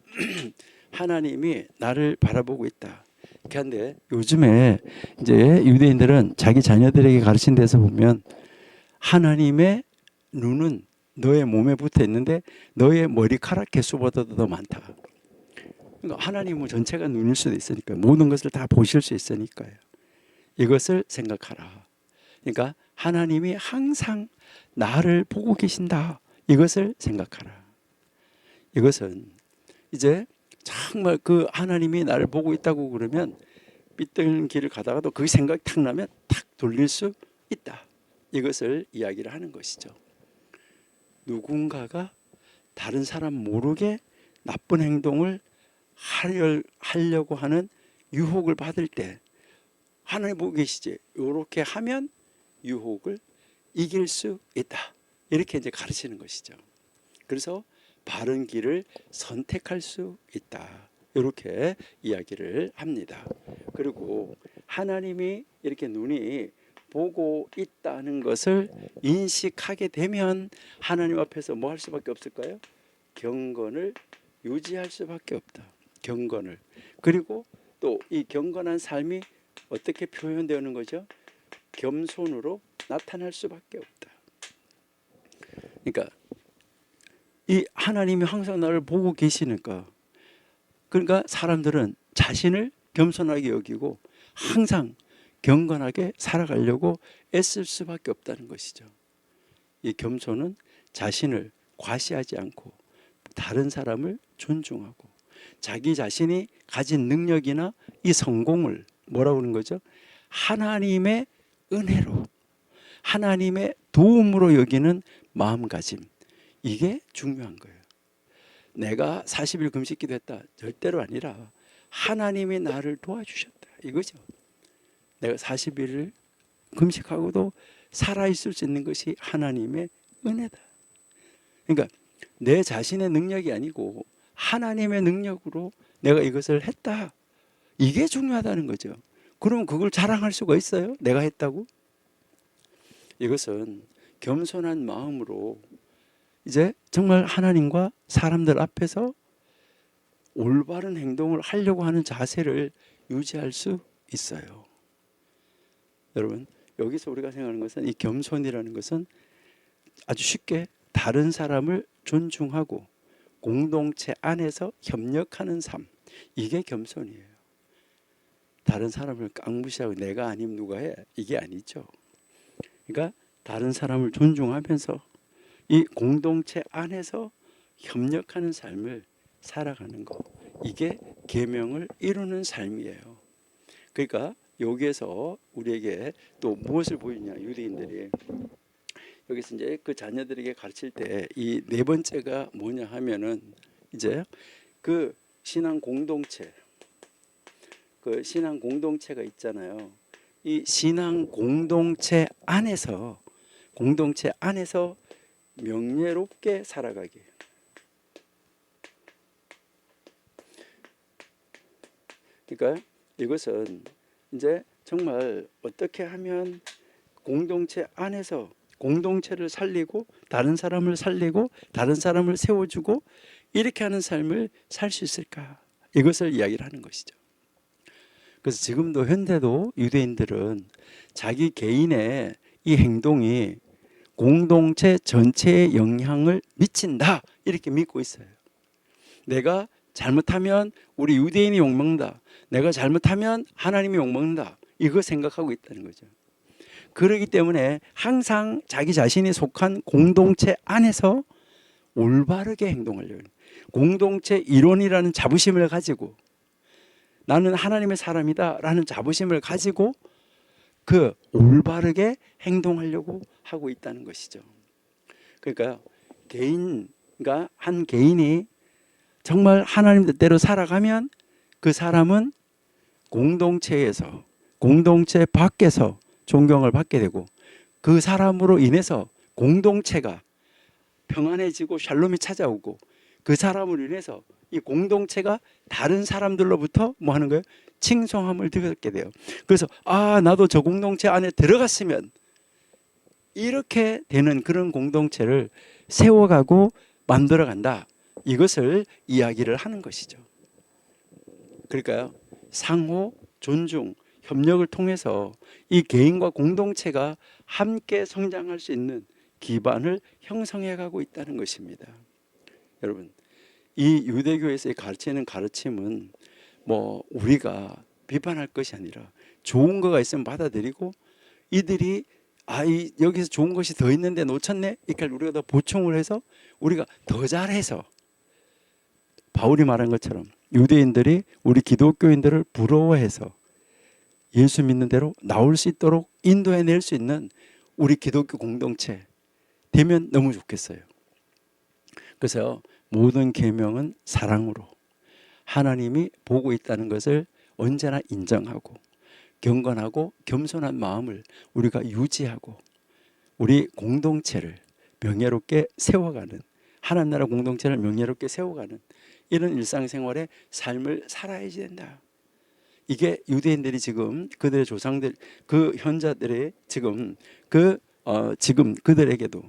하나님이 나를 바라보고 있다. 그런데 요즘에 이제 유대인들은 자기 자녀들에게 가르친 데서 보면 하나님의 눈은 너의 몸에 붙어 있는데 너의 머리카락 개수보다도 더 많다. 그러니까 하나님은 전체가 눈일 수도 있으니까, 모든 것을 다 보실 수 있으니까요. 이것을 생각하라. 그러니까 하나님이 항상 나를 보고 계신다. 이것을 생각하라. 이것은 이제 정말 그 하나님이 나를 보고 있다고 그러면 삐뚤는 길을 가다가도 그 생각이 탁 나면 탁 돌릴 수 있다. 이것을 이야기를 하는 것이죠. 누군가가 다른 사람 모르게 나쁜 행동을 하려고 하는 유혹을 받을 때 하나님 보고 계시지, 이렇게 하면 유혹을 이길 수 있다. 이렇게 이제 가르치는 것이죠. 그래서 바른 길을 선택할 수 있다. 이렇게 이야기를 합니다. 그리고 하나님이 이렇게 눈이 보고 있다는 것을 인식하게 되면 하나님 앞에서 뭐 할 수밖에 없을까요? 경건을 유지할 수밖에 없다. 경건을. 그리고 또 이 경건한 삶이 어떻게 표현되는 거죠? 겸손으로 나타날 수밖에 없다. 그러니까 이 하나님이 항상 나를 보고 계시니까, 그러니까 사람들은 자신을 겸손하게 여기고 항상 경건하게 살아가려고 애쓸 수밖에 없다는 것이죠. 이 겸손은 자신을 과시하지 않고 다른 사람을 존중하고 자기 자신이 가진 능력이나 이 성공을 뭐라고 하는 거죠? 하나님의 은혜로, 하나님의 도움으로 여기는 마음가짐, 이게 중요한 거예요. 내가 40일 금식 기도했다, 절대로 아니라 하나님이 나를 도와주셨다, 이거죠. 내가 40일을 금식하고도 살아있을 수 있는 것이 하나님의 은혜다. 그러니까 내 자신의 능력이 아니고 하나님의 능력으로 내가 이것을 했다, 이게 중요하다는 거죠. 그러면 그걸 자랑할 수가 있어요? 내가 했다고? 이것은 겸손한 마음으로 이제 정말 하나님과 사람들 앞에서 올바른 행동을 하려고 하는 자세를 유지할 수 있어요. 여러분, 여기서 우리가 생각하는 것은, 이 겸손이라는 것은 아주 쉽게 다른 사람을 존중하고 공동체 안에서 협력하는 삶, 이게 겸손이에요. 다른 사람을 깡무시하고 내가 아니면 누가 해, 이게 아니죠. 그러니까 다른 사람을 존중하면서 이 공동체 안에서 협력하는 삶을 살아가는 거, 이게 계명을 이루는 삶이에요. 그러니까 여기에서 우리에게 또 무엇을 보이냐, 유대인들이 여기서 이제 그 자녀들에게 가르칠 때 이 네 번째가 뭐냐 하면은, 이제 그 신앙 공동체, 그 신앙 공동체가 있잖아요. 이 신앙 공동체 안에서 명예롭게 살아가기. 그러니까 이것은 이제 정말 어떻게 하면 공동체 안에서 공동체를 살리고 다른 사람을 살리고 다른 사람을 세워주고 이렇게 하는 삶을 살 수 있을까, 이것을 이야기를 하는 것이죠. 그래서 지금도 현대도 유대인들은 자기 개인의 이 행동이 공동체 전체에 영향을 미친다, 이렇게 믿고 있어요. 내가 잘못하면 우리 유대인이 욕먹는다, 내가 잘못하면 하나님이 욕먹는다, 이거 생각하고 있다는 거죠. 그렇기 때문에 항상 자기 자신이 속한 공동체 안에서 올바르게 행동하려고 해요. 공동체 일원이라는 자부심을 가지고, 나는 하나님의 사람이다 라는 자부심을 가지고 그 올바르게 행동하려고 하고 있다는 것이죠. 그러니까 그러니까 한 개인이 정말 하나님 뜻대로 살아가면 그 사람은 공동체에서, 공동체 밖에서 존경을 받게 되고, 그 사람으로 인해서 공동체가 평안해지고 샬롬이 찾아오고, 그 사람으로 인해서 이 공동체가 다른 사람들로부터 뭐 하는 거예요? 칭송함을 듣게 돼요. 그래서 나도 저 공동체 안에 들어갔으면, 이렇게 되는 그런 공동체를 세워가고 만들어간다, 이것을 이야기를 하는 것이죠. 그러니까요, 상호 존중, 협력을 통해서 이 개인과 공동체가 함께 성장할 수 있는 기반을 형성해 가고 있다는 것입니다. 여러분, 이 유대교에서 가르치는 가르침은 뭐 우리가 비판할 것이 아니라 좋은 거가 있으면 받아들이고, 이들이 여기서 좋은 것이 더 있는데 놓쳤네, 이렇게 우리가 더 보충을 해서 우리가 더 잘해서, 바울이 말한 것처럼 유대인들이 우리 기독교인들을 부러워해서 예수 믿는 대로 나올 수 있도록 인도해낼 수 있는 우리 기독교 공동체 되면 너무 좋겠어요. 그래서 모든 계명은 사랑으로 하나님이 보고 있다는 것을 언제나 인정하고, 경건하고 겸손한 마음을 우리가 유지하고, 우리 공동체를 명예롭게 세워가는, 하나님 나라 공동체를 명예롭게 세워가는 이런 일상생활의 삶을 살아야 된다. 이게 유대인들이 지금 그들의 조상들, 그 현자들의 지금 지금 그들에게도,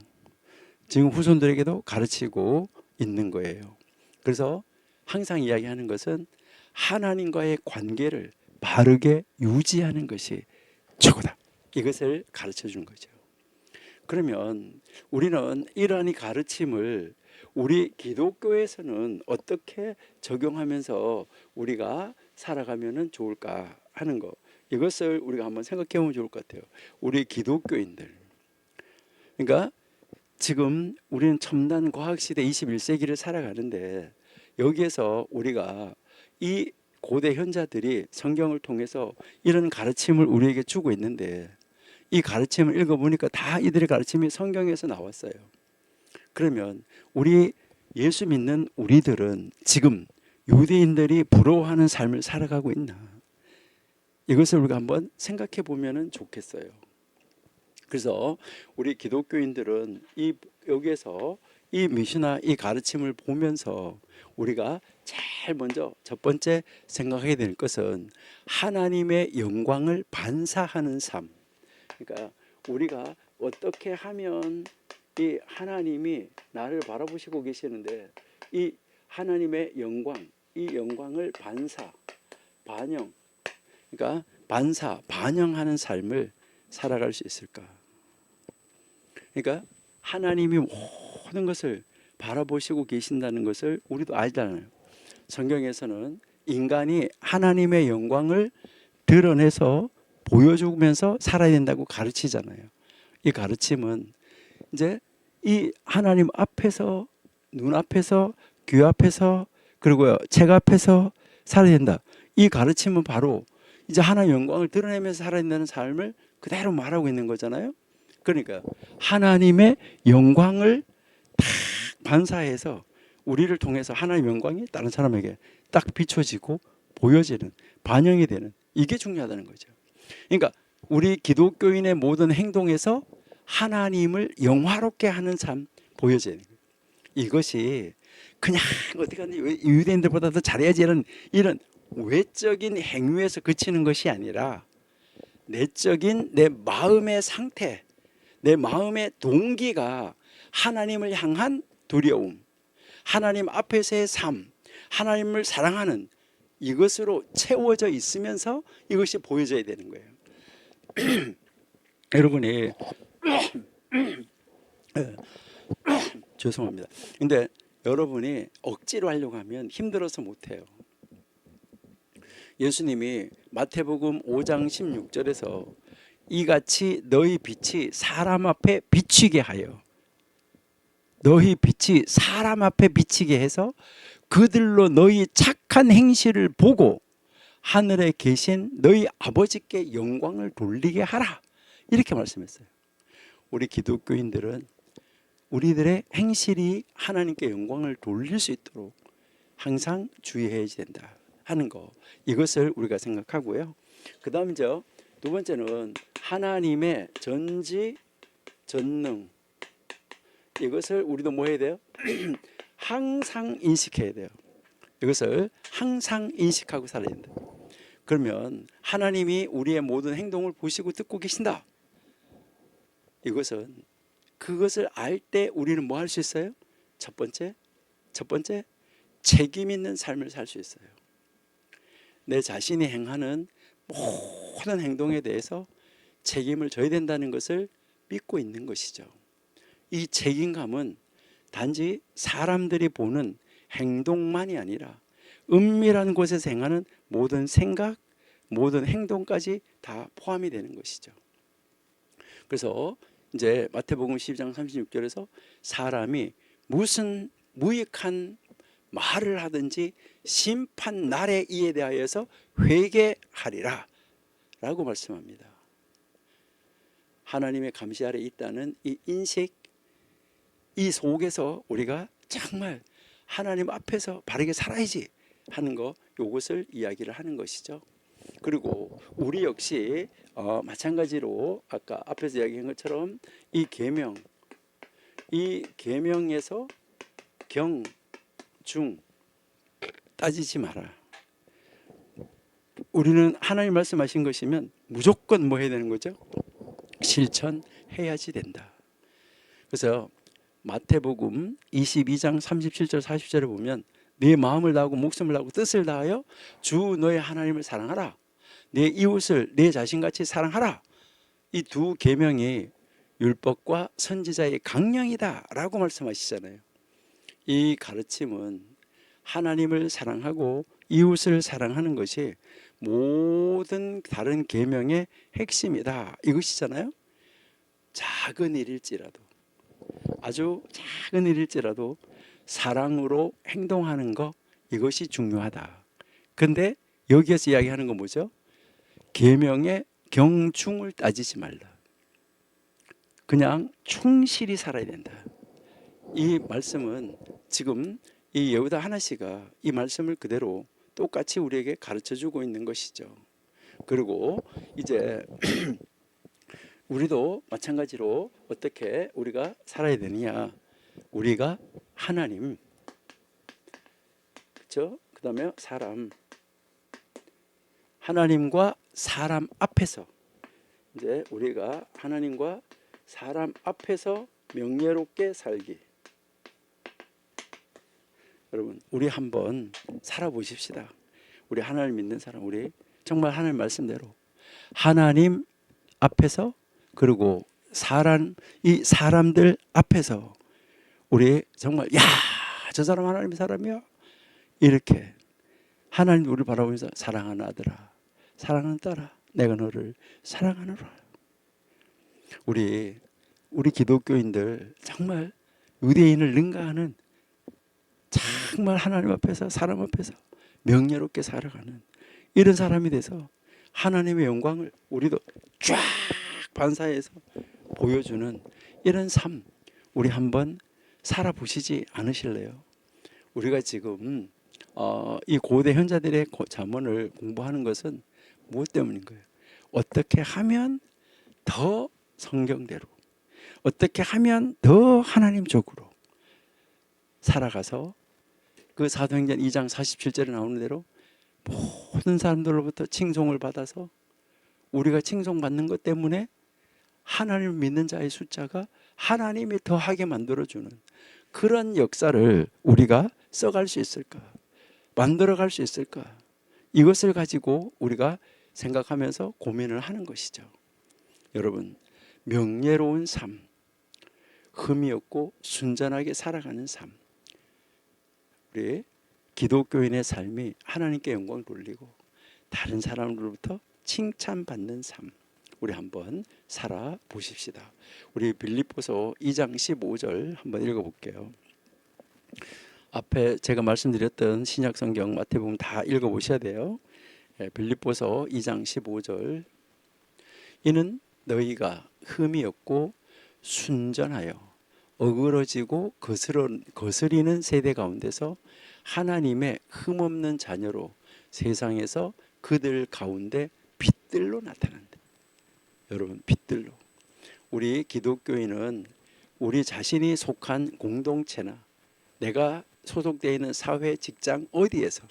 지금 후손들에게도 가르치고 있는 거예요. 그래서 항상 이야기하는 것은 하나님과의 관계를 바르게 유지하는 것이 최고다, 이것을 가르쳐 주는 거죠. 그러면 우리는 이러한 이 가르침을 우리 기독교에서는 어떻게 적용하면서 우리가 살아가면 좋을까 하는 거, 이것을 우리가 한번 생각해 보면 좋을 것 같아요. 우리 기독교인들, 그러니까 지금 우리는 첨단 과학시대 21세기를 살아가는데, 여기에서 우리가 이 고대 현자들이 성경을 통해서 이런 가르침을 우리에게 주고 있는데, 이 가르침을 읽어보니까 다 이들의 가르침이 성경에서 나왔어요. 그러면 우리 예수 믿는 우리들은 지금 유대인들이 부러워하는 삶을 살아가고 있나? 이것을 우리가 한번 생각해 보면 좋겠어요. 그래서 우리 기독교인들은 여기에서 이 미슈나 이 가르침을 보면서 우리가 제일 먼저 첫 번째 생각하게 될 것은 하나님의 영광을 반사하는 삶. 그러니까 우리가 어떻게 하면 이 하나님이 나를 바라보시고 계시는데 이 하나님의 영광, 이 영광을 반영, 그러니까 반영하는 삶을 살아갈 수 있을까? 그러니까 하나님이 모든 것을 바라보시고 계신다는 것을 우리도 알잖아요. 성경에서는 인간이 하나님의 영광을 드러내서 보여주면서 살아야 된다고 가르치잖아요. 이 가르침은 이제 이 하나님 앞에서, 눈앞에서, 귀 앞에서, 그리고 책 앞에서 살아야 된다. 이 가르침은 바로 이제 하나님의 영광을 드러내면서 살아야 된다는 삶을 그대로 말하고 있는 거잖아요. 그러니까 하나님의 영광을 딱 반사해서 우리를 통해서 하나님의 영광이 다른 사람에게 딱 비춰지고 보여지는, 반영이 되는, 이게 중요하다는 거죠. 그러니까 우리 기독교인의 모든 행동에서 하나님을 영화롭게 하는 삶 보여지는 거예요. 이것이 그냥 어떻게 하는지 유대인들보다 더 잘해야지 이런 외적인 행위에서 그치는 것이 아니라 내적인 내 마음의 상태, 내 마음의 동기가 하나님을 향한 두려움, 하나님 앞에서의 삶, 하나님을 사랑하는 이것으로 채워져 있으면서 이것이 보여져야 되는 거예요. 여러분이 죄송합니다. 근데 여러분이 억지로 하려고 하면 힘들어서 못해요. 예수님이 마태복음 5장 16절에서 이같이 너희 빛이 사람 앞에 비치게 하여, 너희 빛이 사람 앞에 비치게 해서 그들로 너희 착한 행실을 보고 하늘에 계신 너희 아버지께 영광을 돌리게 하라, 이렇게 말씀했어요. 우리 기독교인들은 우리들의 행실이 하나님께 영광을 돌릴 수 있도록 항상 주의해야 된다 하는 거, 이것을 우리가 생각하고요. 그 다음 두 번째는 하나님의 전지 전능, 이것을 우리도 뭐 해야 돼요? 항상 인식해야 돼요. 이것을 항상 인식하고 살아야 된다. 그러면 하나님이 우리의 모든 행동을 보시고 듣고 계신다. 이것은 그것을 알 때 우리는 뭐 할 수 있어요? 첫 번째 책임 있는 삶을 살 수 있어요. 내 자신이 행하는 모든 행동에 대해서 책임을 져야 된다는 것을 믿고 있는 것이죠. 이 책임감은 단지 사람들이 보는 행동만이 아니라 은밀한 곳에서 행하는 모든 생각, 모든 행동까지 다 포함이 되는 것이죠. 그래서 이제 마태복음 12장 36절에서 사람이 무슨 무익한 말을 하든지 심판 날에 이에 대하여서 회개하리라 라고 말씀합니다. 하나님의 감시 아래 있다는 이 인식, 이 속에서 우리가 정말 하나님 앞에서 바르게 살아야지 하는 거, 이것을 이야기를 하는 것이죠. 그리고 우리 역시 마찬가지로 아까 앞에서 이야기한 것처럼 이 계명에서 경, 중 따지지 마라. 우리는 하나님 말씀하신 것이면 무조건 뭐 해야 되는 거죠? 실천해야지 된다. 그래서 마태복음 22장 37절 40절에 보면 네 마음을 다하고 목숨을 다하고 뜻을 다하여 주 너의 하나님을 사랑하라, 내 이웃을 내 자신같이 사랑하라. 이 두 계명이 율법과 선지자의 강령이다 라고 말씀하시잖아요. 이 가르침은 하나님을 사랑하고 이웃을 사랑하는 것이 모든 다른 계명의 핵심이다, 이것이잖아요. 작은 일일지라도, 아주 작은 일일지라도 사랑으로 행동하는 것, 이것이 중요하다. 근데 여기에서 이야기하는 건 뭐죠? 계명의 경중을 따지지 말라. 그냥 충실히 살아야 된다. 이 말씀은 지금 이 여우다 하나씨가 이 말씀을 그대로 똑같이 우리에게 가르쳐주고 있는 것이죠. 그리고 이제 우리도 마찬가지로 어떻게 우리가 살아야 되느냐. 우리가 하나님, 그렇죠? 그 다음에 사람, 하나님과 사람 앞에서 이제 우리가 하나님과 사람 앞에서 명예롭게 살기. 여러분, 우리 한번 살아보십시다. 우리 하나님 믿는 사람, 우리 정말 하나님 말씀대로 하나님 앞에서, 그리고 이 사람들 앞에서 우리 정말 야, 저 사람 하나님의 사람이야, 이렇게 하나님 우리를 바라보면서 사랑하는 아들아, 사랑하는 딸아, 내가 너를 사랑하노라. 우리 기독교인들 정말 의대인을 능가하는, 정말 하나님 앞에서 사람 앞에서 명예롭게 살아가는 이런 사람이 돼서 하나님의 영광을 우리도 쫙 반사해서 보여주는 이런 삶, 우리 한번 살아보시지 않으실래요? 우리가 지금 이 고대 현자들의 잠언을 공부하는 것은 무엇 때문인 거예요? 어떻게 하면 더 성경대로, 어떻게 하면 더 하나님적으로 살아가서 그 사도행전 2장 47절에 나오는 대로 모든 사람들로부터 칭송을 받아서 우리가 칭송받는 것 때문에 하나님을 믿는 자의 숫자가 하나님이 더하게 만들어주는 그런 역사를 우리가 써갈 수 있을까? 만들어갈 수 있을까? 이것을 가지고 우리가 생각하면서 고민을 하는 것이죠. 여러분, 명예로운 삶, 흠이 없고 순전하게 살아가는 삶, 우리 기독교인의 삶이 하나님께 영광을 돌리고 다른 사람으로부터 칭찬받는 삶, 우리 한번 살아보십시다. 우리 빌립보서 2장 15절 한번 읽어볼게요. 앞에 제가 말씀드렸던 신약성경 마태복음 다 읽어보셔야 돼요. 빌립보서 2장 15절, 이는 너희가 흠이 없고 순전하여 어그러지고 거스리는 세대 가운데서 하나님의 흠없는 자녀로 세상에서 그들 가운데 빛들로 나타난다. 여러분, 빛들로. 우리 기독교인은 우리 자신이 속한 공동체나 내가 소속되어 있는 사회, 직장 어디에서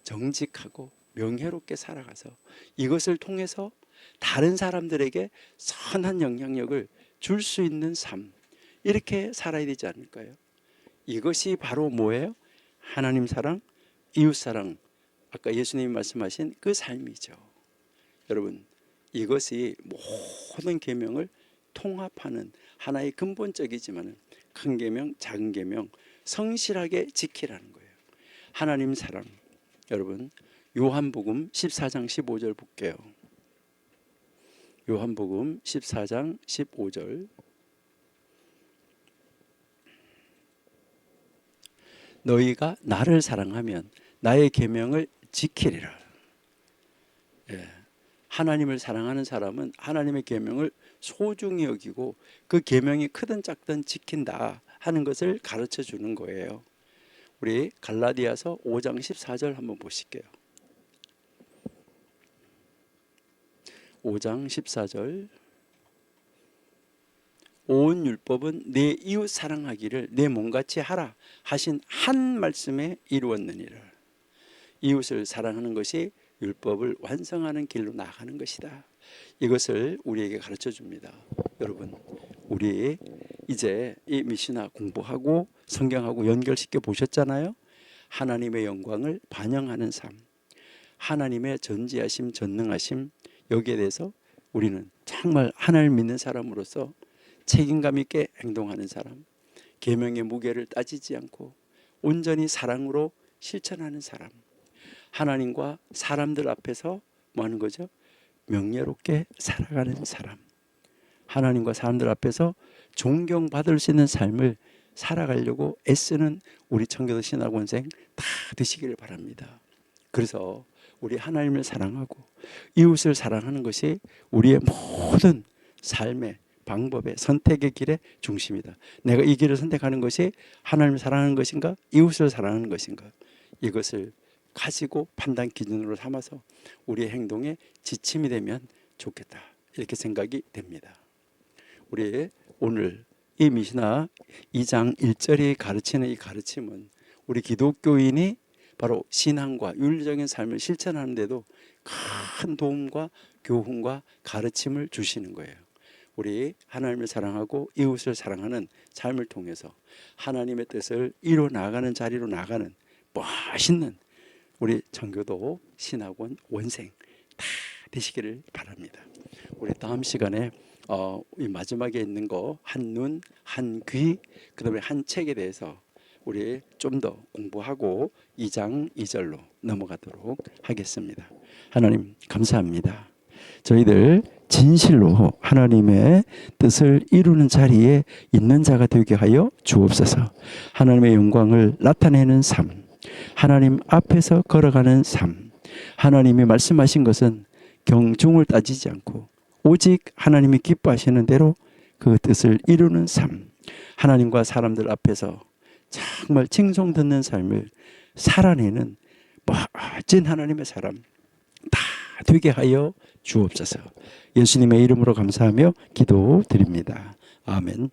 정직하고 명예롭게 살아가서 이것을 통해서 다른 사람들에게 선한 영향력을 줄 수 있는 삶, 이렇게 살아야 되지 않을까요? 이것이 바로 뭐예요? 하나님 사랑, 이웃 사랑, 아까 예수님이 말씀하신 그 삶이죠. 여러분, 이것이 모든 계명을 통합하는 하나의 근본적이지만 큰 계명, 작은 계명 성실하게 지키라는 거예요. 하나님 사랑. 여러분, 요한복음 14장 15절 볼게요. 요한복음 14장 15절. 너희가 나를 사랑하면 나의 계명을 지키리라. 하나님을 사랑하는 사람은 하나님의 계명을 소중히 여기고 그 계명이 크든 작든 지킨다 하는 것을 가르쳐 주는 거예요. 우리 갈라디아서 5장 14절 한번 보실게요. 5장 14절. 온 율법은 내 이웃 사랑하기를 내 몸같이 하라 하신 한 말씀에 이루었느니라. 이웃을 사랑하는 것이 율법을 완성하는 길로 나아가는 것이다. 이것을 우리에게 가르쳐 줍니다. 여러분, 우리 이제 이 미시나 공부하고 성경하고 연결시켜 보셨잖아요. 하나님의 영광을 반영하는 삶, 하나님의 전지하심, 전능하심, 여기에 대해서 우리는 정말 하나님을 믿는 사람으로서 책임감 있게 행동하는 사람, 계명의 무게를 따지지 않고 온전히 사랑으로 실천하는 사람, 하나님과 사람들 앞에서 뭐 하는 거죠? 명예롭게 살아가는 사람, 하나님과 사람들 앞에서 존경받을 수 있는 삶을 살아가려고 애쓰는 우리 청교도 신학원생 다 되시기를 바랍니다. 그래서 우리 하나님을 사랑하고 이웃을 사랑하는 것이 우리의 모든 삶의 방법의 선택의 길의 중심이다. 내가 이 길을 선택하는 것이 하나님을 사랑하는 것인가, 이웃을 사랑하는 것인가, 이것을 가지고 판단 기준으로 삼아서 우리의 행동에 지침이 되면 좋겠다, 이렇게 생각이 됩니다. 우리 오늘 이 미시나 2장 1절이 가르치는 이 가르침은 우리 기독교인이 바로 신앙과 윤리적인 삶을 실천하는 데도 큰 도움과 교훈과 가르침을 주시는 거예요. 우리 하나님을 사랑하고 이웃을 사랑하는 삶을 통해서 하나님의 뜻을 이루어 나가는 자리로 나가는 멋있는 우리 전교도 신학원 원생 다 되시기를 바랍니다. 우리 다음 시간에 이 마지막에 있는 거 한눈, 한귀, 그 다음에 한 책에 대해서 우리 좀 더 공부하고 2장 2절로 넘어가도록 하겠습니다. 하나님 감사합니다. 저희들 진실로 하나님의 뜻을 이루는 자리에 있는 자가 되게 하여 주옵소서. 하나님의 영광을 나타내는 삶, 하나님 앞에서 걸어가는 삶, 하나님이 말씀하신 것은 경중을 따지지 않고 오직 하나님이 기뻐하시는 대로 그 뜻을 이루는 삶, 하나님과 사람들 앞에서 정말 칭송 듣는 삶을 살아내는 멋진 하나님의 사람 다 되게 하여 주옵소서. 예수님의 이름으로 감사하며 기도드립니다. 아멘.